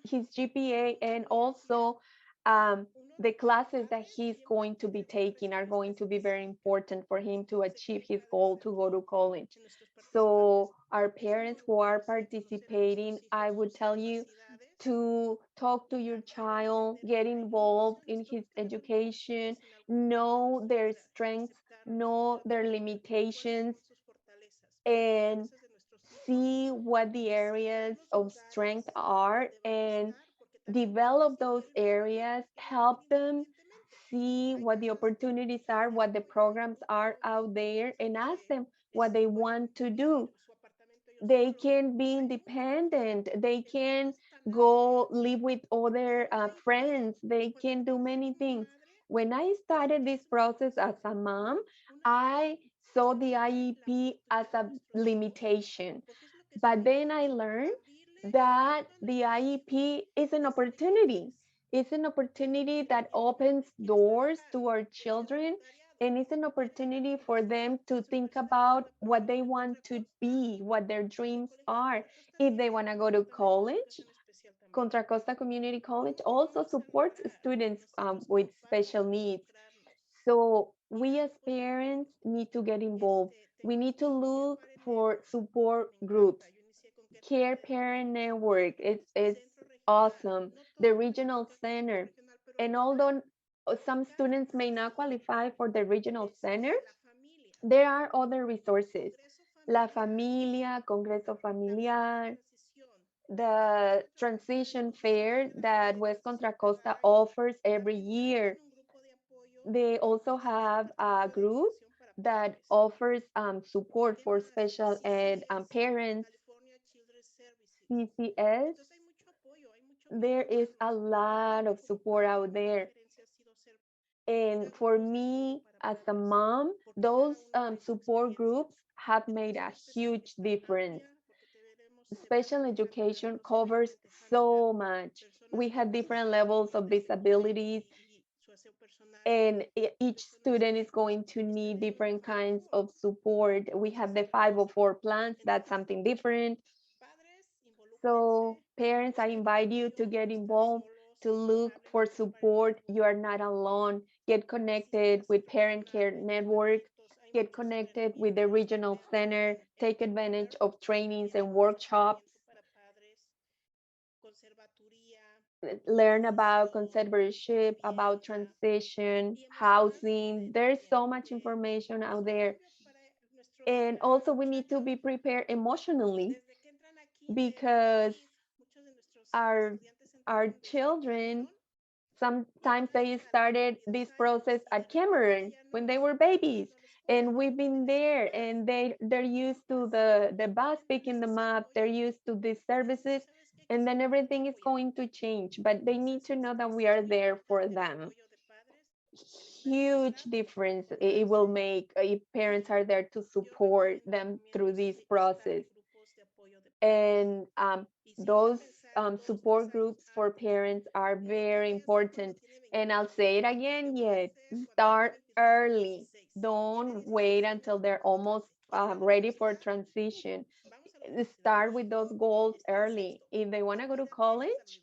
his GPA, and also um, the classes that he's going to be taking are going to be very important for him to achieve his goal to go to college. So, our parents who are participating, I would tell you to talk to your child, get involved in his education, know their strengths, know their limitations, and see what the areas of strength are and develop those areas, help them see what the opportunities are, what the programs are out there, and ask them what they want to do. They can be independent, they can go live with other friends, they can do many things. When I started this process as a mom, I saw the IEP as a limitation, but then I learned that the IEP is an opportunity. It's an opportunity that opens doors to our children, and it's an opportunity for them to think about what they want to be, what their dreams are. If they want to go to college, Contra Costa Community College also supports students with special needs. So we as parents need to get involved. We need to look for support groups. Care Parent Network is awesome. The regional center. And although some students may not qualify for the regional center, there are other resources. La Familia, Congreso Familiar, the transition fair that West Contra Costa offers every year. They also have a group that offers support for special ed parents, CCS. There is a lot of support out there. And for me, as a mom, those support groups have made a huge difference. Special education covers so much. We have different levels of disabilities, and each student is going to need different kinds of support. We have the 504 plans, that's something different. So, parents, I invite you to get involved, to look for support. You are not alone. Get connected with Parent Care Network, get connected with the regional center, take advantage of trainings and workshops, learn about conservatorship, about transition, housing. There's so much information out there. And also, we need to be prepared emotionally because our our children sometimes they started this process at Cameroon when they were babies, and we've been there, and they're used to the bus picking them up, they're used to these services, and then everything is going to change, but they need to know that we are there for them. Huge difference it will make if parents are there to support them through this process. And those support groups for parents are very important. And I'll say it again, yet start early. Don't wait until they're almost ready for transition. Start with those goals early. If they want to go to college,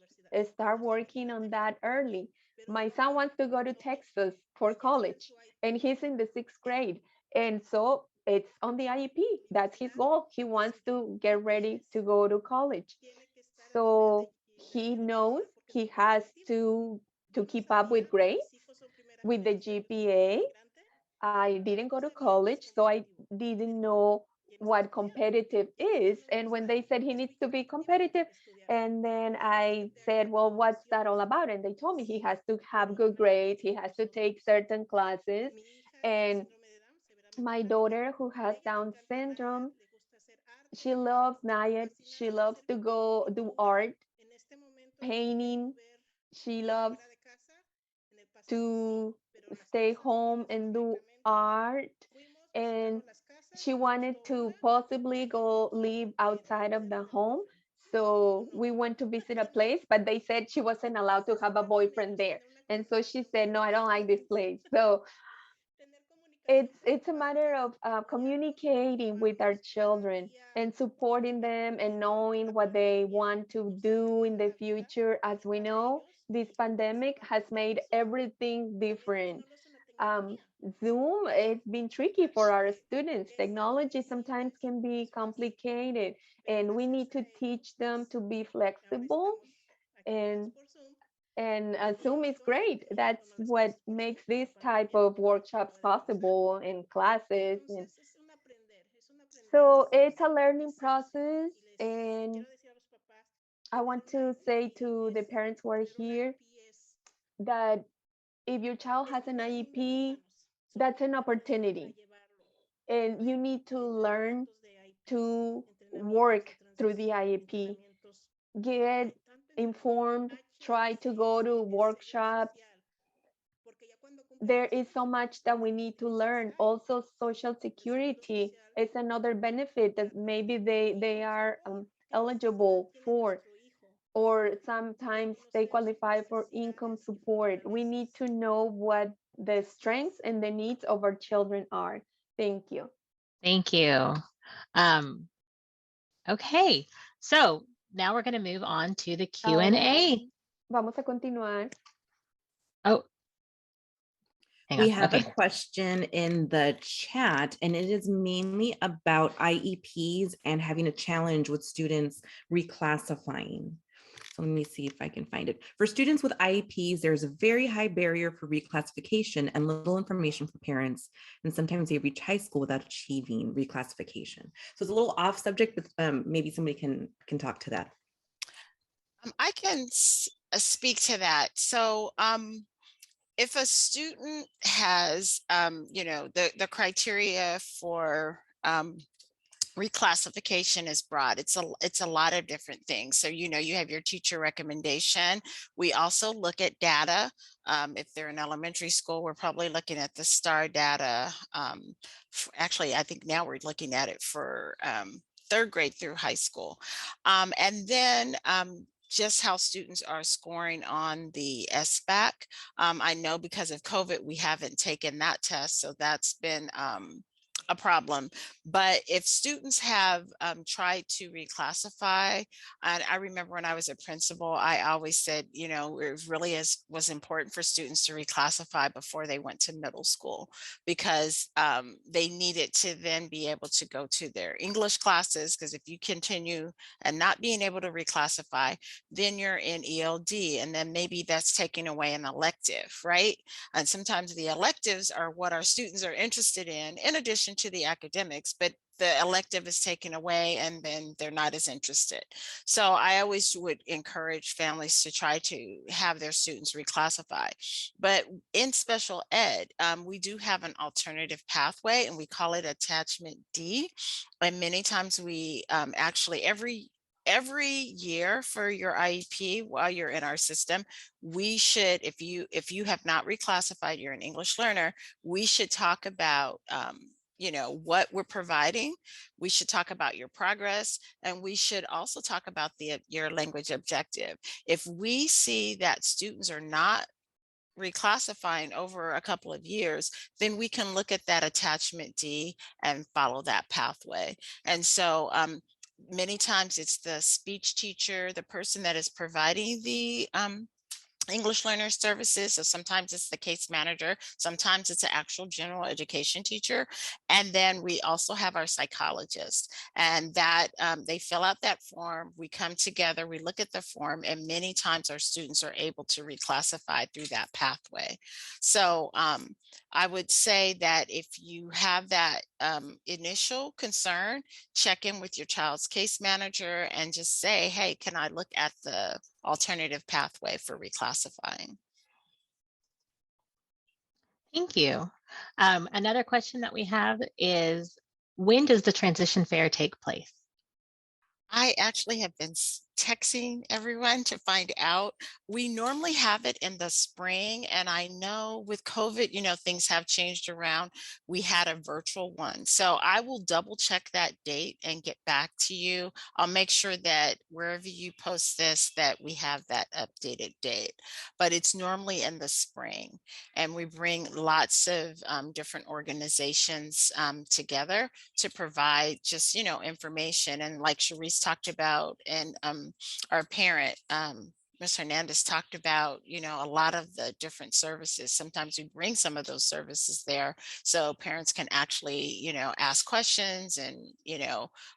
start working on that early. My son wants to go to Texas for college, and he's in the 6th grade. And so it's on the IEP. That's his goal. He wants to get ready to go to college. So he knows he has to keep up with grades, with the GPA. I didn't go to college, so I didn't know what competitive is. And when they said he needs to be competitive, and then I said, well, what's that all about? And they told me he has to have good grades, he has to take certain classes. And my daughter, who has Down syndrome, she loves Nayet. She loves to go do art, painting. She loves to stay home and do art. And she wanted to possibly go live outside of the home. So we went to visit a place, but they said she wasn't allowed to have a boyfriend there. And so she said, no, I don't like this place. So it's a matter of communicating with our children and supporting them and knowing what they want to do in the future. As we know, this pandemic has made everything different. um, Zoom, it's been tricky for our students. Technology sometimes can be complicated, and we need to teach them to be flexible. And Zoom is great. That's what makes this type of workshops possible and classes. And so it's a learning process. And I want to say to the parents who are here that if your child has an IEP, that's an opportunity. And you need to learn to work through the IEP. Get informed, try to go to workshops. There is so much that we need to learn. Also, social security is another benefit that maybe they are eligible for, or sometimes they qualify for income support. We need to know what the strengths and the needs of our children are. Thank you. Thank you. Okay, so now we're going to move on to the Q&A. Vamos a continuar. Oh, hang We on. have Okay. a question in the chat, and it is mainly about IEPs and having a challenge with students reclassifying. So let me see if I can find it. For students with IEPs, there's a very high barrier for reclassification and little information for parents. And sometimes they reach high school without achieving reclassification. So it's a little off subject, but maybe somebody can talk to that. I can speak to that. So if a student has, the criteria for reclassification is broad. It's a lot of different things. So, you have your teacher recommendation. We also look at data. If they're in elementary school, we're probably looking at the STAR data. Actually, I think now we're looking at it for 3rd grade through high school. And then just how students are scoring on the SBAC. I know because of COVID, we haven't taken that test. So that's been a problem. But if students have tried to reclassify, and I remember when I was a principal, I always said, it really was important for students to reclassify before they went to middle school, because they needed to then be able to go to their English classes. Because if you continue and not being able to reclassify, then you're in ELD, and then maybe that's taking away an elective, right? And sometimes the electives are what our students are interested in addition to the academics, but the elective is taken away and then they're not as interested. So I always would encourage families to try to have their students reclassify. But in special ed, we do have an alternative pathway, and we call it attachment D. And many times we actually, every every year for your IEP, while you're in our system, we should, if you have not reclassified, you're an English learner, we should talk about what we're providing. We should talk about your progress, and we should also talk about your language objective. If we see that students are not reclassifying over a couple of years, then we can look at that attachment D and follow that pathway. And so many times it's the speech teacher, the person that is providing the English learner services. So sometimes it's the case manager, sometimes it's an actual general education teacher. And then we also have our psychologist, and that they fill out that form. We come together, we look at the form, and many times our students are able to reclassify through that pathway. So I would say that if you have that initial concern, check in with your child's case manager and just say, hey, can I look at the alternative pathway for reclassifying? Thank you. Another question that we have is, when does the transition fair take place? I actually have been texting everyone to find out. We normally have it in the spring, and I know with COVID, things have changed around. We had a virtual one. So I will double check that date and get back to you. I'll make sure that wherever you post this, that we have that updated date. But it's normally in the spring, and we bring lots of different organizations together to provide just, information. And like Sharice talked about, and our parent, Ms. Hernandez, talked about, a lot of the different services. Sometimes we bring some of those services there so parents can actually, ask questions and,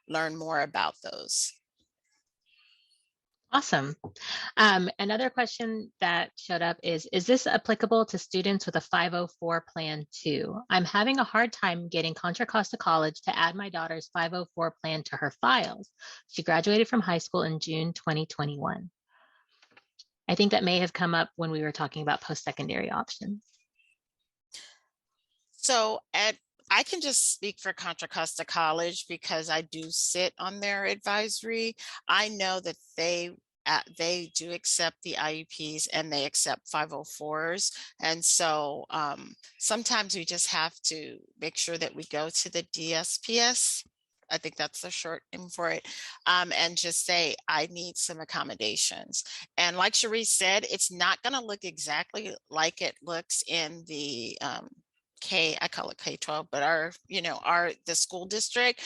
learn more about those. Awesome. Another question that showed up is this applicable to students with a 504 plan too? I'm having a hard time getting Contra Costa College to add my daughter's 504 plan to her files. She graduated from high school in June 2021. I think that may have come up when we were talking about post-secondary options. So I can just speak for Contra Costa College because I do sit on their advisory. I know that they do accept the IEPs and they accept 504s. And so sometimes we just have to make sure that we go to the DSPS. I think that's the short name for it, and just say, I need some accommodations. And like Sharice said, it's not going to look exactly like it looks in the I call it K-12, but the school district.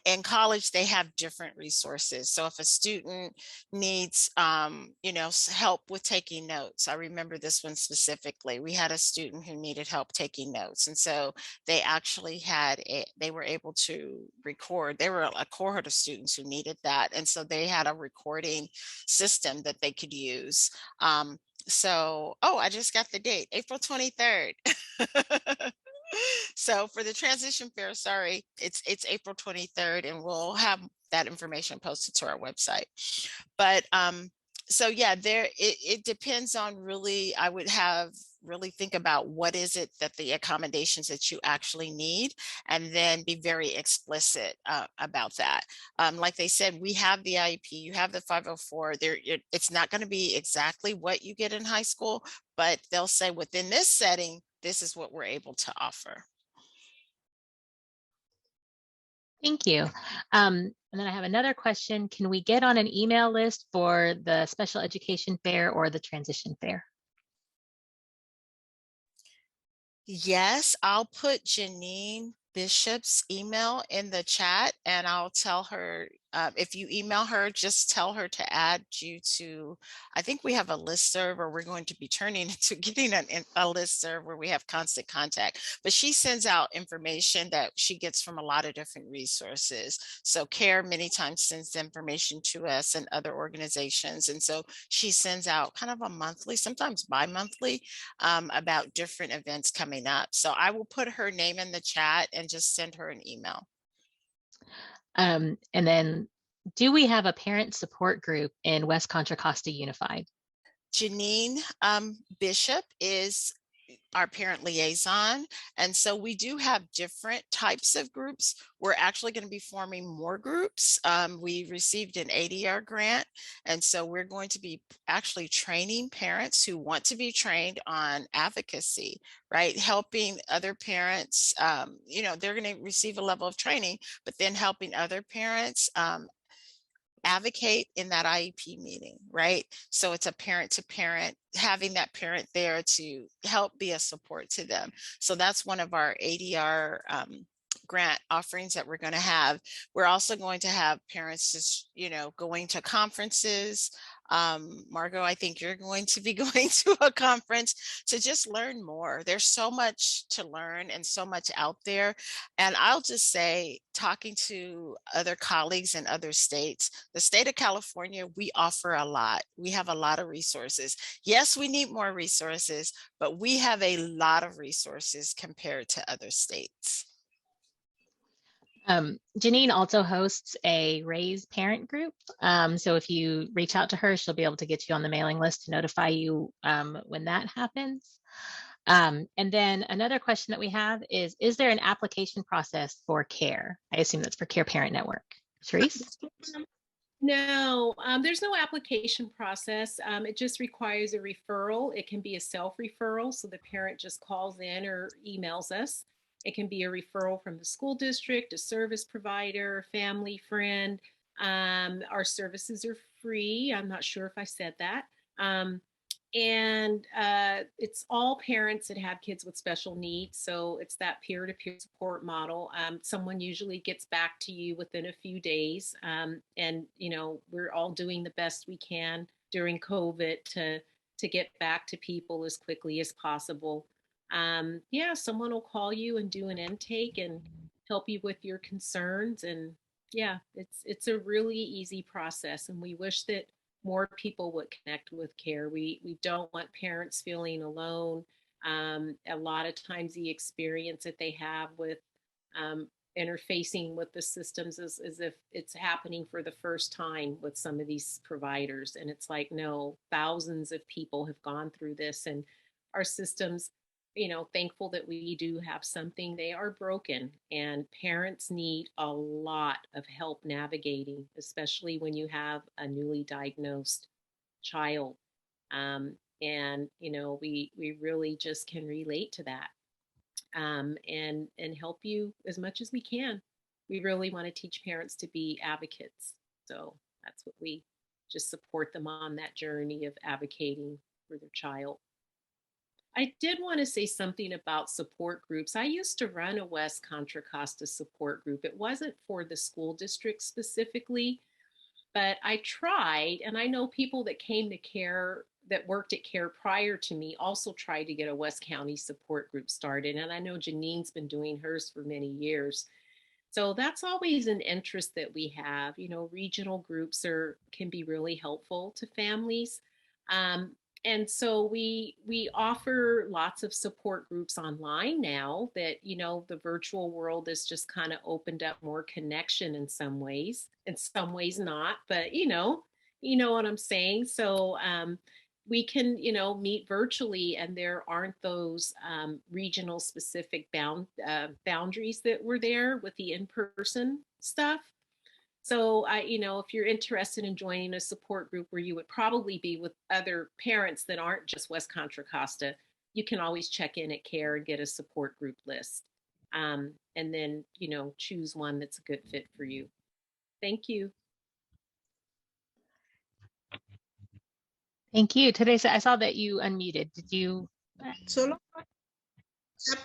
In college, they have different resources. So if a student needs, help with taking notes, I remember this one specifically. We had a student who needed help taking notes. And so they actually they were able to record. They were a cohort of students who needed that. And so they had a recording system that they could use. I just got the date, April 23rd. So for the transition fair, sorry, it's April 23rd, and we'll have that information posted to our website. But so yeah, it depends on really, I would have really think about what is it that the accommodations that you actually need, and then be very explicit about that. Like they said, we have the IEP, you have the 504. It's not going to be exactly what you get in high school, but they'll say within this setting, this is what we're able to offer. Thank you. And then I have another question. Can we get on an email list for the special education fair or the transition fair? Yes, I'll put Janine Bishop's email in the chat, and I'll tell her, if you email her, just tell her to add you to, I think we have a listserv, or we're going to be turning into getting a listserv where we have constant contact. But she sends out information that she gets from a lot of different resources. So CARE many times sends information to us and other organizations. And so she sends out kind of a monthly, sometimes bi-monthly, about different events coming up. So I will put her name in the chat and just send her an email. And then, do we have a parent support group in West Contra Costa Unified? Janine Bishop is our parent liaison. And so we do have different types of groups. We're actually going to be forming more groups. We received an ADR grant. And so we're going to be actually training parents who want to be trained on advocacy, right? Helping other parents, they're going to receive a level of training, but then helping other parents advocate in that IEP meeting, right? So it's a parent to parent, having that parent there to help be a support to them. So that's one of our ADR grant offerings that we're going to have. We're also going to have parents just, going to conferences. Margot, I think you're going to be going to a conference to just learn more. There's so much to learn and so much out there. And I'll just say, talking to other colleagues in other states, the state of California, we offer a lot. We have a lot of resources. Yes, we need more resources, but we have a lot of resources compared to other states. Janine also hosts a Raise parent group. So if you reach out to her, she'll be able to get you on the mailing list to notify you when that happens. And then another question that we have is there an application process for CARE? I assume that's for Care Parent Network. Therese? No, there's no application process. It just requires a referral. It can be a self-referral, so the parent just calls in or emails us. It can be a referral from the school district, a service provider, family, friend. Our services are free. I'm not sure if I said that. And it's all parents that have kids with special needs. So it's that peer-to-peer support model. Someone usually gets back to you within a few days. And, we're all doing the best we can during COVID to get back to people as quickly as possible. Someone will call you and do an intake and help you with your concerns. And yeah, it's a really easy process. And we wish that more people would connect with CARE. We don't want parents feeling alone. A lot of times the experience that they have with interfacing with the systems is as if it's happening for the first time with some of these providers. And it's like, no, thousands of people have gone through this, and our systems, thankful that we do have something, they are broken, and parents need a lot of help navigating, especially when you have a newly diagnosed child. And we really just can relate to that, and help you as much as we can. We really want to teach parents to be advocates, so that's what we just support them on, that journey of advocating for their child. I did want to say something about support groups. I used to run a West Contra Costa support group. It wasn't for the school district specifically, but I tried, and I know people that came to CARE, that worked at CARE prior to me, also tried to get a West County support group started. And I know Janine's been doing hers for many years. So that's always an interest that we have. Regional groups can be really helpful to families. And so we offer lots of support groups online now that, the virtual world has just kind of opened up more connection in some ways not, but you know what I'm saying. So we can, meet virtually, and there aren't those regional specific boundaries that were there with the in-person stuff. So if you're interested in joining a support group where you would probably be with other parents that aren't just West Contra Costa, you can always check in at CARE and get a support group list. And then, choose one that's a good fit for you. Thank you. Thank you. Teresa, I saw that you unmuted. Did you? Solo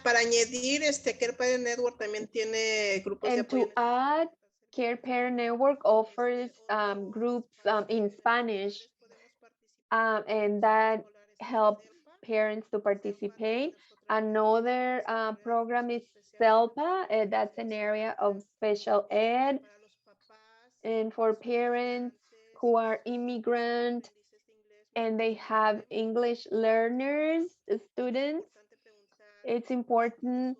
para añadir, Care Parent Network también tiene grupos de And apoyo. to add, Care Parent Network offers groups in Spanish, and that helps parents to participate. Another program is CELPA, that's an area of special ed, and for parents who are immigrant and they have English learners, students, it's important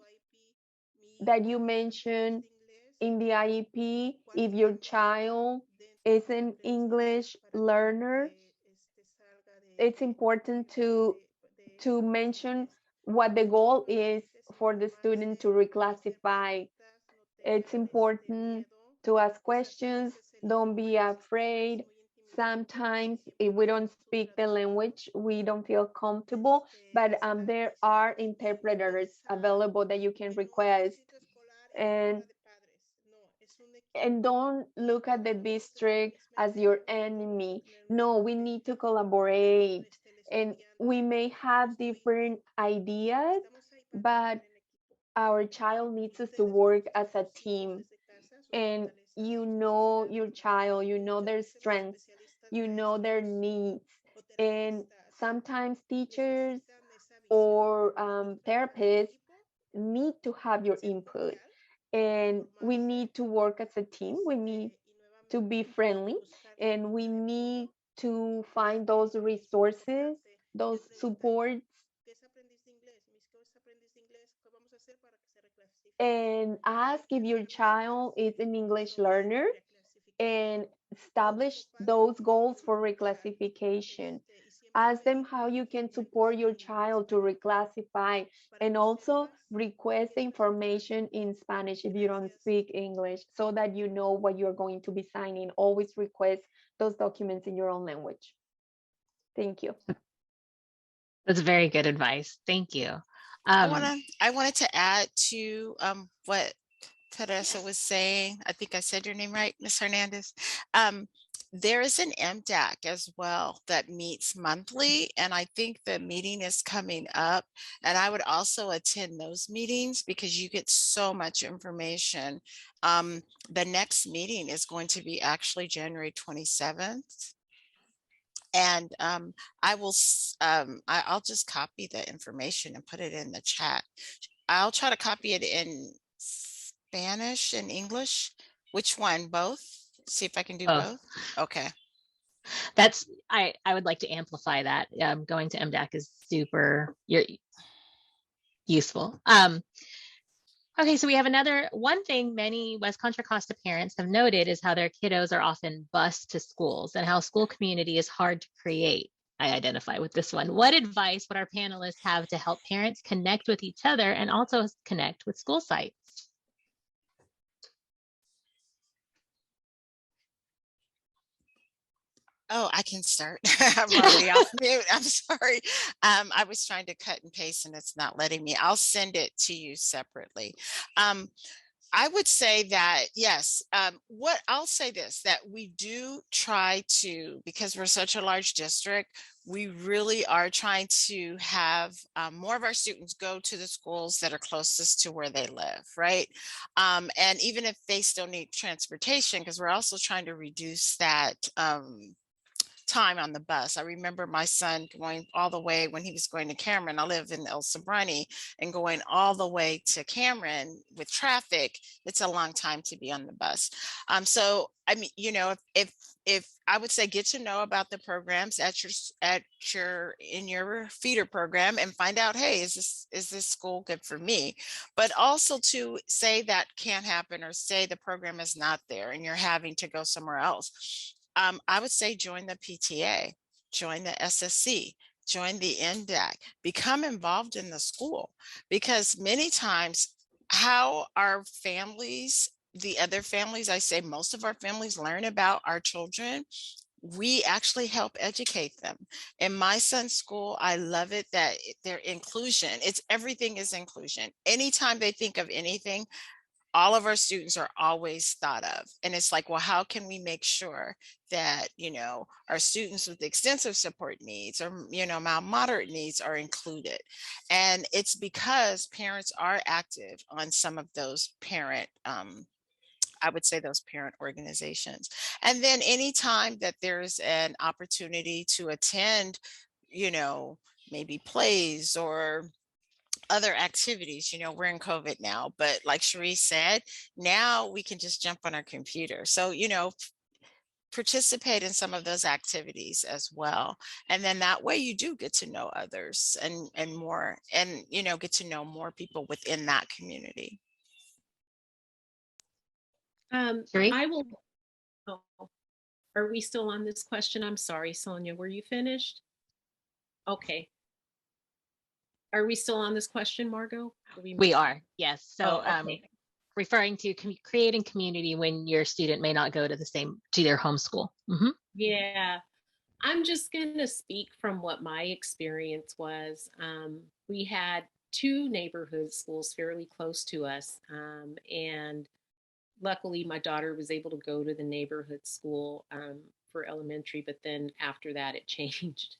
that you mention in the IEP if your child is an English learner. It's important to mention what the goal is for the student to reclassify. It's important to ask questions. Don't be afraid. Sometimes if we don't speak the language, we don't feel comfortable, but there are interpreters available that you can request. And don't look at the district as your enemy. No, we need to collaborate. And we may have different ideas, but our child needs us to work as a team. And you know your child, you know their strengths, you know their needs. And sometimes teachers or therapists need to have your input. And we need to work as a team. We need to be friendly, and we need to find those resources, those supports, and ask if your child is an English learner, and establish those goals for reclassification. Ask them how you can support your child to reclassify, and also request the information in Spanish if you don't speak English, so that you know what you're going to be signing. Always request those documents in your own language. Thank you. That's very good advice. Thank you. I wanted to add to what Teresa was saying. I think I said your name right, Ms. Hernandez. There is an MDAC as well that meets monthly, and I think the meeting is coming up. And I would also attend those meetings because you get so much information. The next meeting is going to be actually January 27th. And I'll just copy the information and put it in the chat. I'll try to copy it in Spanish and English. Which one? Both? See if I can do both. Okay. I would like to amplify that. Going to MDAC is super useful. Okay, so we have one thing many West Contra Costa parents have noted is how their kiddos are often bused to schools, and how school community is hard to create. I identify with this one. What advice would our panelists have to help parents connect with each other and also connect with school sites? Oh, I can start. I'm already off mute. I'm sorry. I was trying to cut and paste and it's not letting me. I'll send it to you separately. I would say that, yes, what I'll say this, that we do try to, because we're such a large district, we really are trying to have more of our students go to the schools that are closest to where they live, right? And even if they still need transportation, because we're also trying to reduce that time on the bus. I remember my son going all the way when he was going to Cameron. I live in El Sobrani, and going all the way to Cameron with traffic, it's a long time to be on the bus. So I mean, you know, if I would say get to know about the programs in your feeder program and find out, hey, is this school good for me? But also to say that can't happen, or say the program is not there and you're having to go somewhere else. I would say join the PTA, join the SSC, join the NDAC, become involved in the school, because many times how our families, the other families, I say most of our families learn about our children, we actually help educate them. In my son's school, I love it that their inclusion, everything is inclusion. Anytime they think of anything, all of our students are always thought of. And it's like, well, how can we make sure that, you know, our students with extensive support needs, or, you know, mild moderate needs, are included? And it's because parents are active on some of those parent, I would say those parent organizations. And then anytime that there's an opportunity to attend, you know, maybe plays or other activities, you know, we're in COVID now, but like Cherie said, now we can just jump on our computer. So, you know, participate in some of those activities as well. And then that way you do get to know others and more, and, you know, get to know more people within that community. I will. Oh, are we still on this question? I'm sorry, Sonia, were you finished? Okay. Are we still on this question, Margot? We are, yes. So Oh, okay. referring to creating community when your student may not go to their home school. Mhm. Yeah. I'm just going to speak from what my experience was. We had two neighborhood schools fairly close to us. And luckily, my daughter was able to go to the neighborhood school for elementary, but then after that, it changed.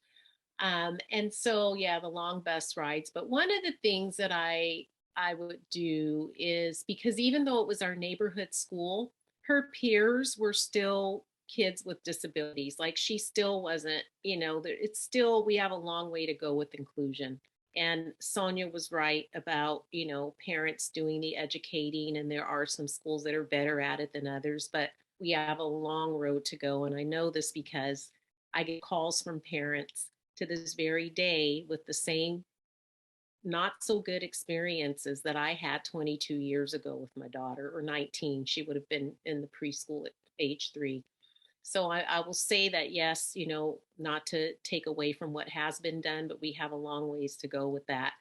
And so, yeah, the long bus rides. But one of the things that I would do is because even though it was our neighborhood school, her peers were still kids with disabilities. Like she still wasn't, it's still, we have a long way to go with inclusion. And Sonia was right about, parents doing the educating, and there are some schools that are better at it than others, but we have a long road to go. And I know this because I get calls from parents to this very day with the same not so good experiences that I had 22 years ago with my daughter, or 19. She would have been in the preschool at age 3. So I will say that, yes, not to take away from what has been done, but we have a long ways to go with that.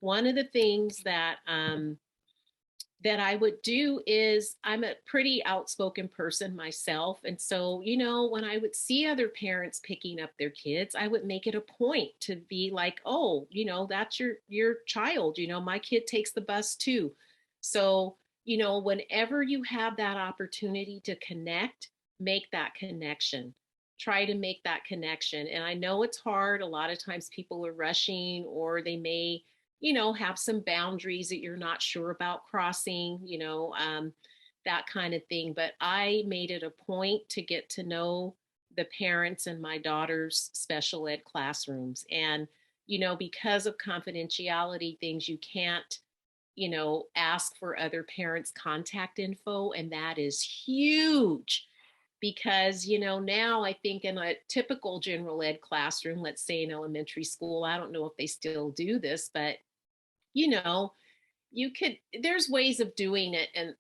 One of the things that I would do is I'm a pretty outspoken person myself. And so, when I would see other parents picking up their kids, I would make it a point to be like, oh, that's your child, my kid takes the bus too. So, whenever you have that opportunity to connect, make that connection. Try to make that connection. And I know it's hard. A lot of times people are rushing, or they may have some boundaries that you're not sure about crossing, that kind of thing. But I made it a point to get to know the parents in my daughter's special ed classrooms. And, because of confidentiality things, you can't, ask for other parents' contact info. And that is huge because now I think in a typical general ed classroom, let's say in elementary school, I don't know if they still do this, but you know, there's ways of doing it, and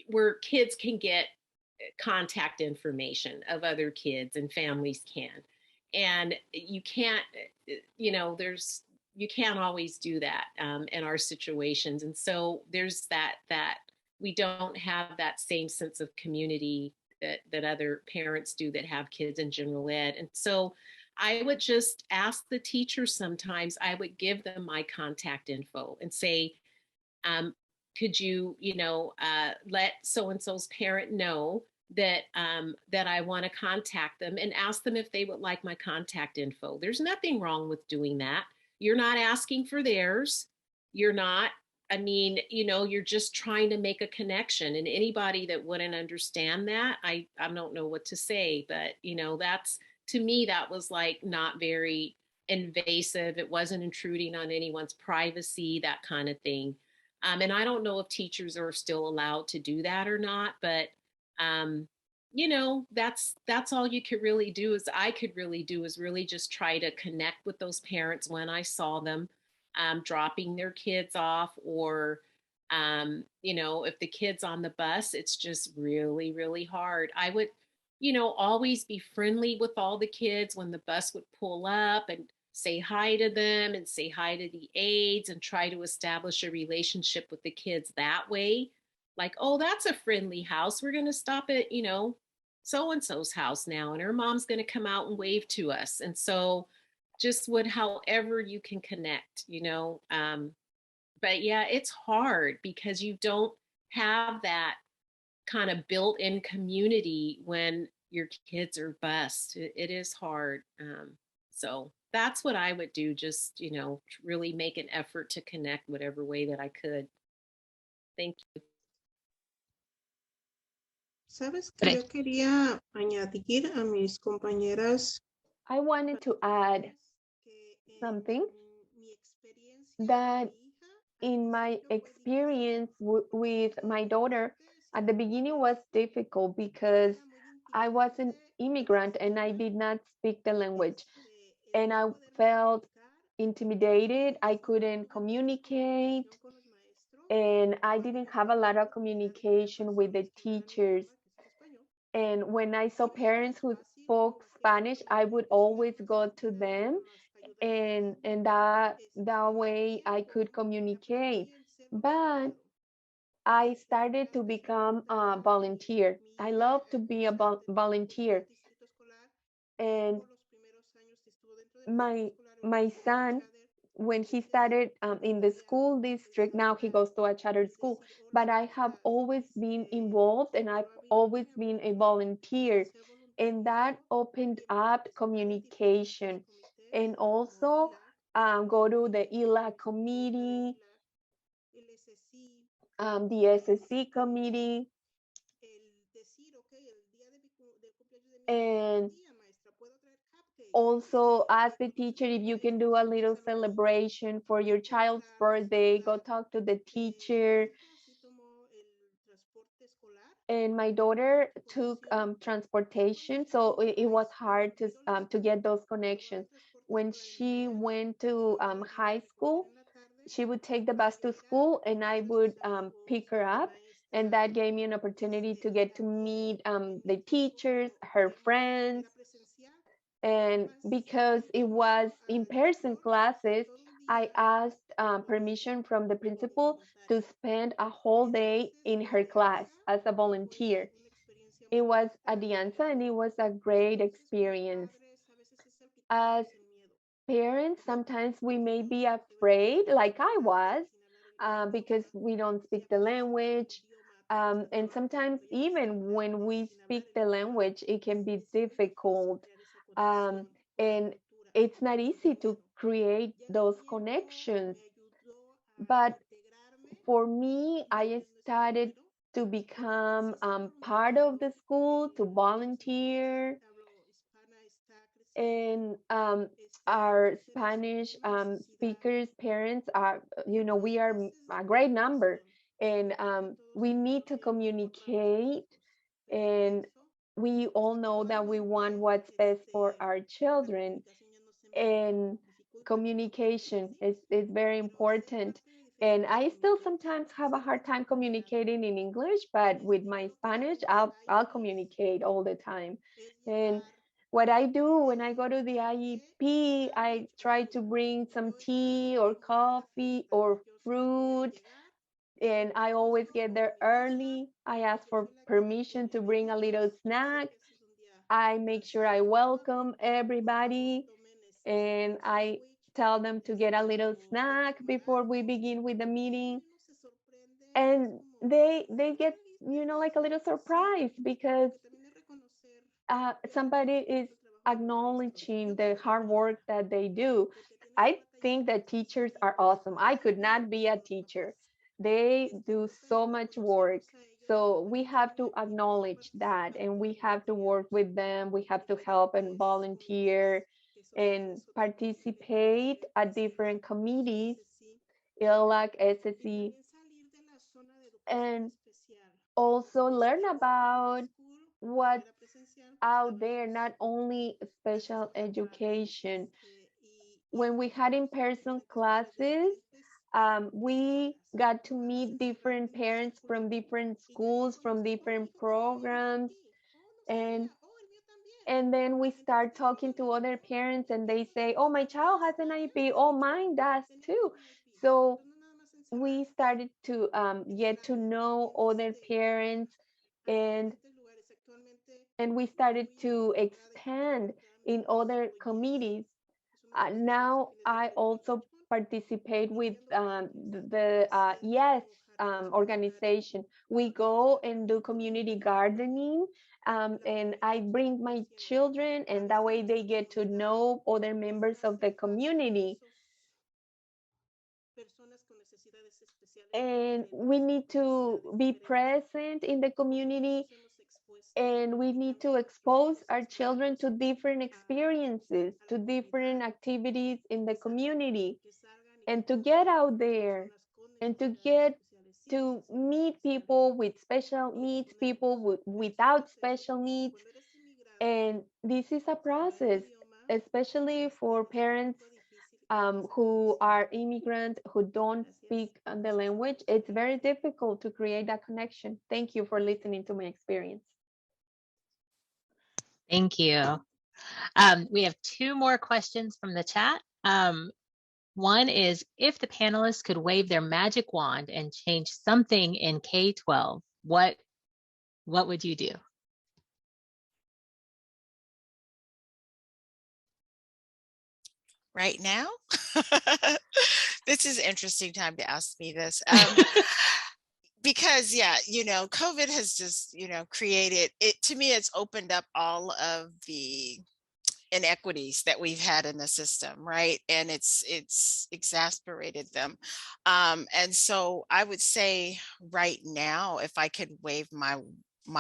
where kids can get contact information of other kids and families can. And you can't, you can't always do that in our situations. And so there's that we don't have that same sense of community that other parents do that have kids in general ed. And so I would just ask the teachers sometimes, I would give them my contact info and say, could you, let so-and-so's parent know that I want to contact them, and ask them if they would like my contact info. There's nothing wrong with doing that. You're not asking for theirs. You're not, you're just trying to make a connection. And anybody that wouldn't understand that, I don't know what to say, but that's, to me, that was like not very invasive. It wasn't intruding on anyone's privacy, that kind of thing. And I don't know if teachers are still allowed to do that or not, but um, that's all you could really do, is I could really do, is really just try to connect with those parents when I saw them dropping their kids off, or if the kid's on the bus, it's just really, really hard. I would, always be friendly with all the kids when the bus would pull up, and say hi to them and say hi to the aides, and try to establish a relationship with the kids that way. Like, oh, that's a friendly house. We're going to stop at, so and so's house now, and her mom's going to come out and wave to us. And so just would, however you can connect, but yeah, it's hard because you don't have that kind of built-in community when your kids are bused. It is hard. So that's what I would do. Just, really make an effort to connect whatever way that I could. Thank you. Sabes que yo quería añadir a mis compañeras. I wanted to add something that in my experience with my daughter, at the beginning was difficult because I was an immigrant and I did not speak the language. And I felt intimidated. I couldn't communicate. And I didn't have a lot of communication with the teachers. And when I saw parents who spoke Spanish, I would always go to them and that way I could communicate. But I started to become a volunteer. I love to be a volunteer. And my my son, when he started in the school district, now he goes to a charter school, but I have always been involved and I've always been a volunteer, and that opened up communication. And also go to the ELA committee, the SSC committee, and also ask the teacher if you can do a little celebration for your child's birthday. Go talk to the teacher. And my daughter took transportation, so it was hard to get those connections. When she went to high school, she would take the bus to school and I would pick her up. And that gave me an opportunity to get to meet the teachers, her friends. And because it was in-person classes, I asked permission from the principal to spend a whole day in her class as a volunteer. It was a danza and it was a great experience. As parents, sometimes we may be afraid, like I was, because we don't speak the language. And sometimes, even when we speak the language, it can be difficult. Um, and it's not easy to create those connections. But for me, I started to become part of the school, to volunteer, and our Spanish speakers parents are, we are a great number, and we need to communicate, and we all know that we want what's best for our children, and communication is very important. And I still sometimes have a hard time communicating in English, but with my Spanish, I'll communicate all the time. And what I do when I go to the IEP, I try to bring some tea or coffee or fruit, and I always get there early. I ask for permission to bring a little snack. I make sure I welcome everybody, and I tell them to get a little snack before we begin with the meeting. And they get, like a little surprise because somebody is acknowledging the hard work that they do. I think that teachers are awesome. I could not be a teacher. They do so much work. So we have to acknowledge that, and we have to work with them. We have to help and volunteer and participate at different committees, ILAC, SSE, and also learn about what's out there, not only special education. When we had in-person classes, we got to meet different parents from different schools, from different programs, and then we start talking to other parents, and they say, "Oh, my child has an IEP. Oh, mine does too." So we started to get to know other parents, and we started to expand in other committees. Now I also participate with the Yes organization. We go and do community gardening, and I bring my children, and that way they get to know other members of the community. And we need to be present in the community, and we need to expose our children to different experiences, to different activities in the community, and to get out there and to get to meet people with special needs, people without special needs. And this is a process, especially for parents who are immigrant, who don't speak the language. It's very difficult to create that connection. Thank you for listening to my experience. Thank you. We have two more questions from the chat. Um, One is if the panelists could wave their magic wand and change something in K-12, what would you do? Right now? This is an interesting time to ask me this. Because yeah, COVID has just, created it to me, it's opened up all of the inequities that we've had in the system, right? And it's exasperated them. And so I would say right now, if I could wave my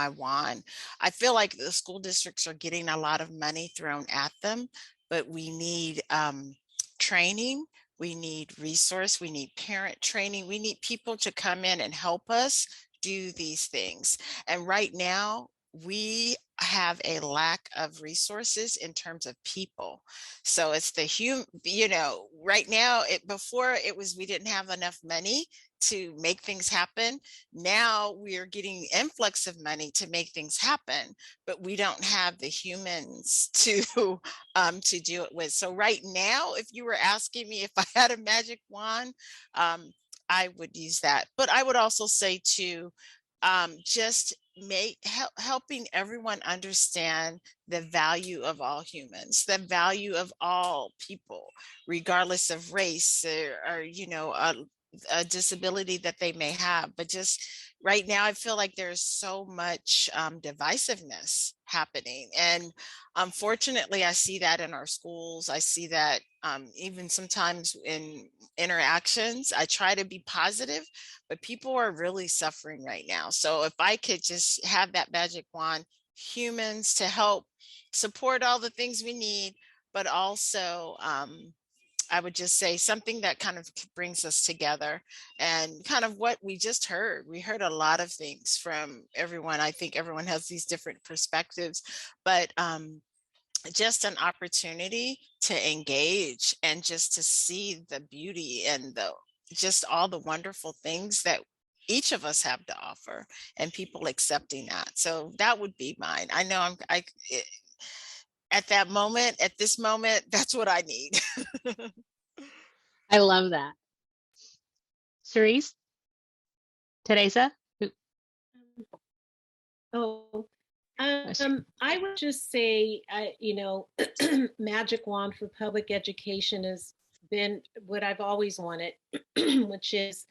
wand, I feel like the school districts are getting a lot of money thrown at them, but we need training. We need resource, we need parent training, we need people to come in and help us do these things. And right now, we have a lack of resources in terms of people. So it's the right now, before it was we didn't have enough money to make things happen. Now we are getting influx of money to make things happen, but we don't have the humans to do it with. So right now, if you were asking me if I had a magic wand, I would use that. But I would also say too, just helping everyone understand the value of all humans, the value of all people, regardless of race or a disability that they may have. But just right now, I feel like there's so much divisiveness happening. And unfortunately, I see that in our schools. I see that even sometimes in interactions. I try to be positive, but people are really suffering right now. So if I could just have that magic wand, humans to help support all the things we need, but also I would just say something that kind of brings us together, and kind of what we just heard. We heard a lot of things from everyone. I think everyone has these different perspectives, but just an opportunity to engage and just to see the beauty and just all the wonderful things that each of us have to offer, and people accepting that. So that would be mine. I know at this moment, that's what I need. I love that. Cherise? Teresa? Oh, I would just say, magic wand for public education has been what I've always wanted, which is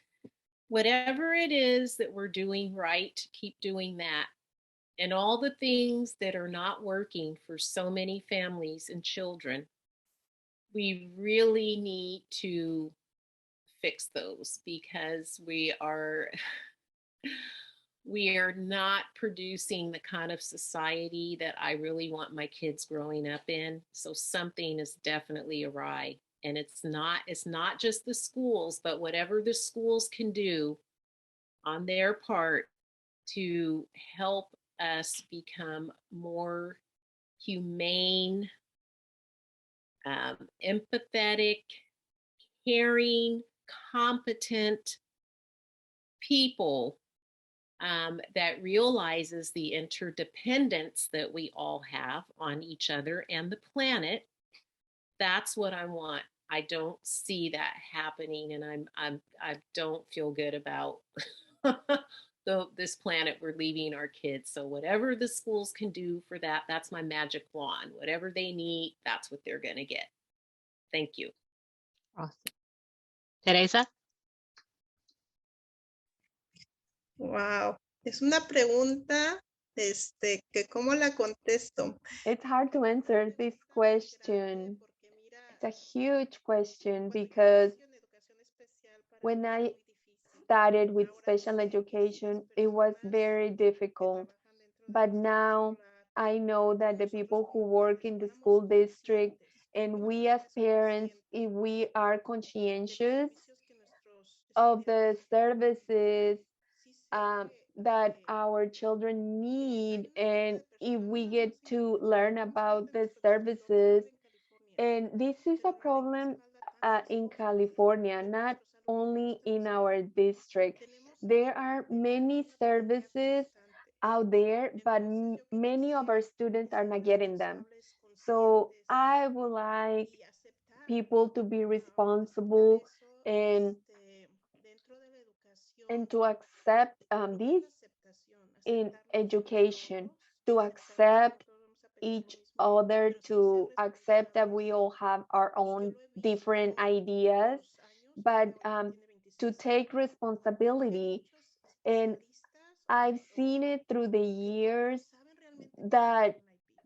whatever it is that we're doing right, keep doing that. And all the things that are not working for so many families and children, we really need to fix those, because we are not producing the kind of society that I really want my kids growing up in. So something is definitely awry. And it's not just the schools, but whatever the schools can do on their part to help us become more humane, empathetic, caring, competent people, that realizes the interdependence that we all have on each other and the planet. That's what I want. I don't see that happening, and I don't feel good about this planet we're leaving our kids. So whatever the schools can do for that, that's my magic wand. Whatever they need, that's what they're going to get. Thank you. Awesome. Teresa? Wow, es una pregunta, que cómo la contesto. It's hard to answer this question. It's a huge question because when I started with special education, it was very difficult. But now I know that the people who work in the school district and we as parents, if we are conscientious of the services that our children need, and if we get to learn about the services, and this is a problem in California, not only in our district. There are many services out there, but many of our students are not getting them. So I would like people to be responsible and to accept this in education, to accept each other, to accept that we all have our own different ideas, but to take responsibility. And I've seen it through the years that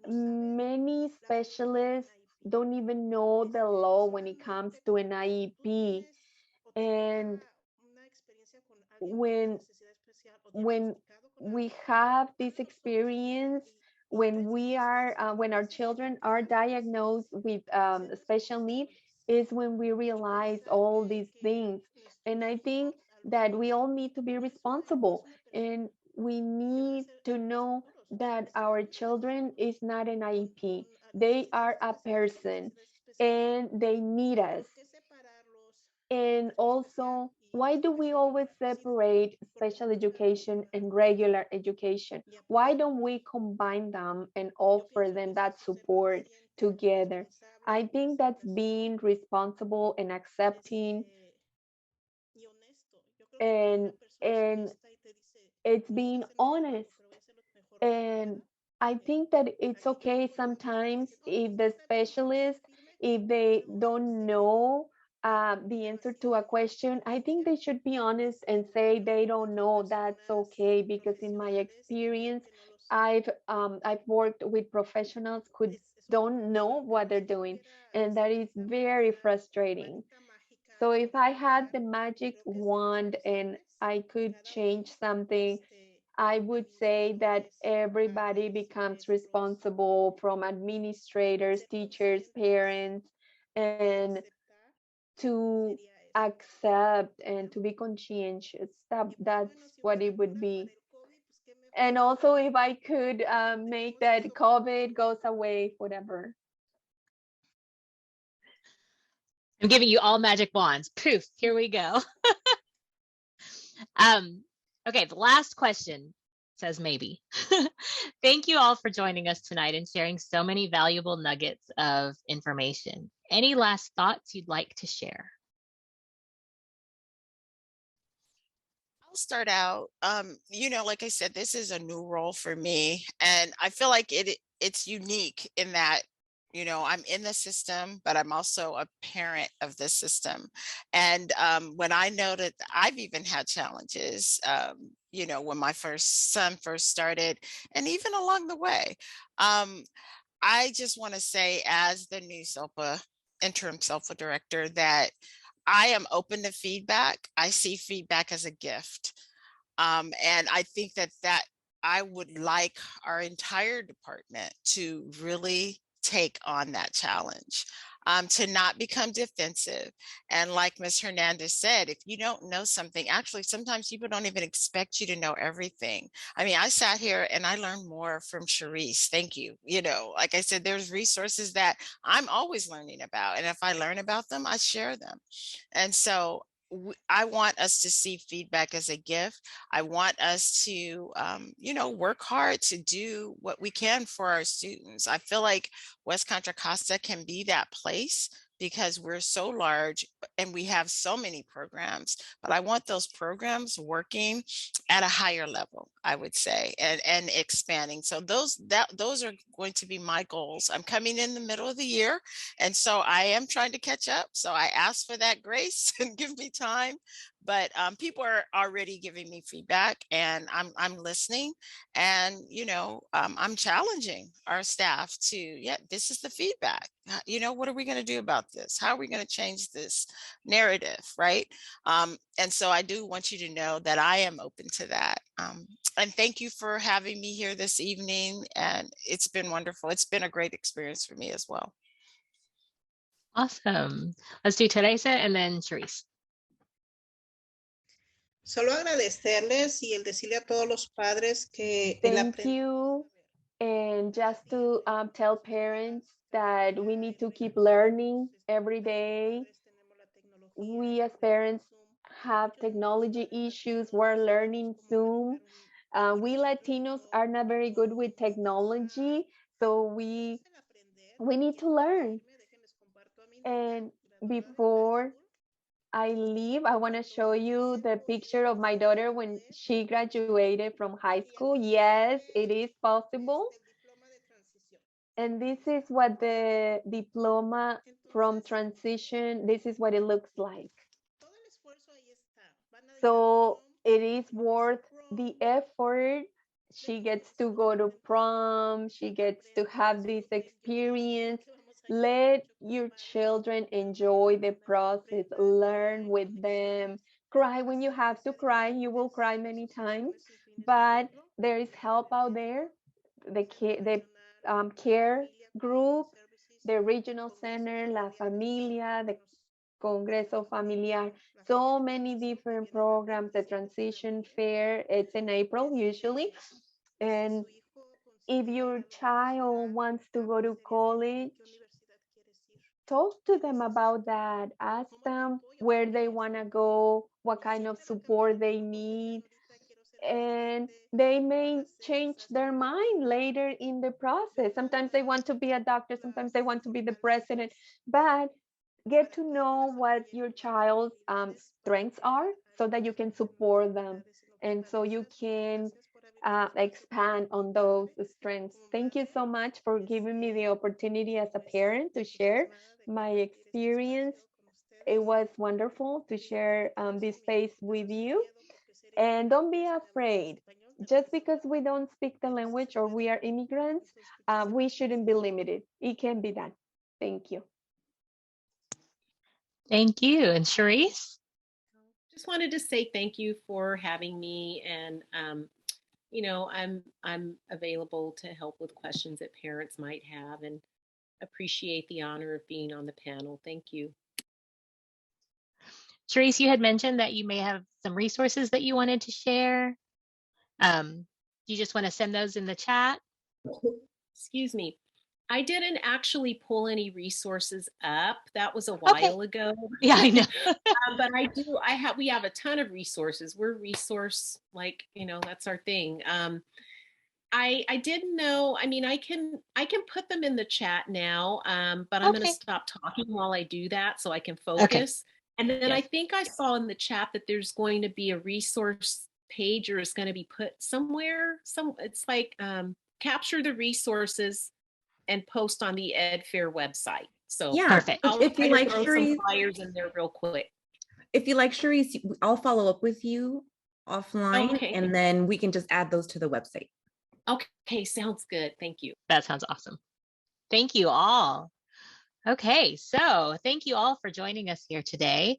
many specialists don't even know the law when it comes to an IEP. And when when we have this experience, when our children are diagnosed with special need, is when we realize all these things. And I think that we all need to be responsible, and we need to know that our children is not an IEP. They are a person, and they need us. And also, why do we always separate special education and regular education? Why don't we combine them and offer them that support together? I think that's being responsible and accepting, and and it's being honest. And I think that it's okay sometimes if the specialist, if they don't know the answer to a question, I think they should be honest and say they don't know. That's okay, because in my experience, I've worked with professionals who don't know what they're doing, and that is very frustrating. So if I had the magic wand and I could change something, I would say that everybody becomes responsible, from administrators, teachers, parents, and to accept and to be conscientious. That's what it would be. And also, if I could make that COVID goes away forever. I'm giving you all magic wands. Poof, here we go. Okay, the last question says maybe. Thank you all for joining us tonight and sharing so many valuable nuggets of information. Any last thoughts you'd like to share? I'll start out. Like I said, this is a new role for me, and I feel like it's unique in that, I'm in the system, but I'm also a parent of the system. And when I know that I've even had challenges, when my first son first started, and even along the way, um, I just want to say, as the new interim SELPA director, that I am open to feedback. I see feedback as a gift. And I think that I would like our entire department to really take on that challenge, to not become defensive. And like Ms. Hernandez said, if you don't know something, actually, sometimes people don't even expect you to know everything. I mean, I sat here and I learned more from Charisse. Thank you. Like I said, there's resources that I'm always learning about. And if I learn about them, I share them. And so I want us to see feedback as a gift. I want us to, work hard to do what we can for our students. I feel like West Contra Costa can be that place because we're so large and we have so many programs, but I want those programs working at a higher level, I would say, and expanding. So those are going to be my goals. I'm coming in the middle of the year, and so I am trying to catch up. So I ask for that grace and give me time. But people are already giving me feedback, and I'm listening, and I'm challenging our staff to, yeah, this is the feedback. What are we going to do about this? How are we going to change this narrative, right? And so I do want you to know that I am open to that. And thank you for having me here this evening. And it's been wonderful. It's been a great experience for me as well. Awesome. Let's do Teresa and then Charisse. Solo agradecerles y el decirle a todos los padres que Thank you. And just to tell parents that we need to keep learning every day. We as parents have technology issues. We're learning Zoom. We Latinos are not very good with technology, so we need to learn. And before I leave, I want to show you the picture of my daughter when she graduated from high school. Yes, it is possible. And this is what the diploma from transition, this is what it looks like. So it is worth the effort. She gets to go to prom. She gets to have this experience. Let your children enjoy the process, learn with them, cry when you have to cry. You will cry many times, but there is help out there. The care group, the regional center, La Familia, the Congreso Familiar, so many different programs. The transition fair, it's in April usually. And if your child wants to go to college, talk to them about that. Ask them where they want to go, what kind of support they need, and they may change their mind later in the process. Sometimes they want to be a doctor, sometimes they want to be the president, but get to know what your child's strengths are so that you can support them and so you can expand on those strengths. Thank you so much for giving me the opportunity as a parent to share my experience. It was wonderful to share this space with you. And don't be afraid. Just because we don't speak the language or we are immigrants, we shouldn't be limited. It can be done. Thank you. Thank you. And Charisse? Just wanted to say thank you for having me, and I'm available to help with questions that parents might have, and appreciate the honor of being on the panel. Thank you. Charisse, you had mentioned that you may have some resources that you wanted to share. Do you just want to send those in the chat? Excuse me. I didn't actually pull any resources up. That was a while ago. Yeah, I know. But we have a ton of resources. We're resource, that's our thing. I didn't know, I mean, I can put them in the chat now, but I'm going to stop talking while I do that so I can focus. And then I think I saw in the chat that there's going to be a resource page, or it's going to be put somewhere. It's like capture the resources and post on the Ed Fair website. So yeah, perfect. If you like, throw Charisse, some flyers in there real quick. If you like, Charisse, I'll follow up with you offline, Okay. and then we can just add those to the website. Okay, sounds good. Thank you. That sounds awesome. Thank you all. Okay, so thank you all for joining us here today.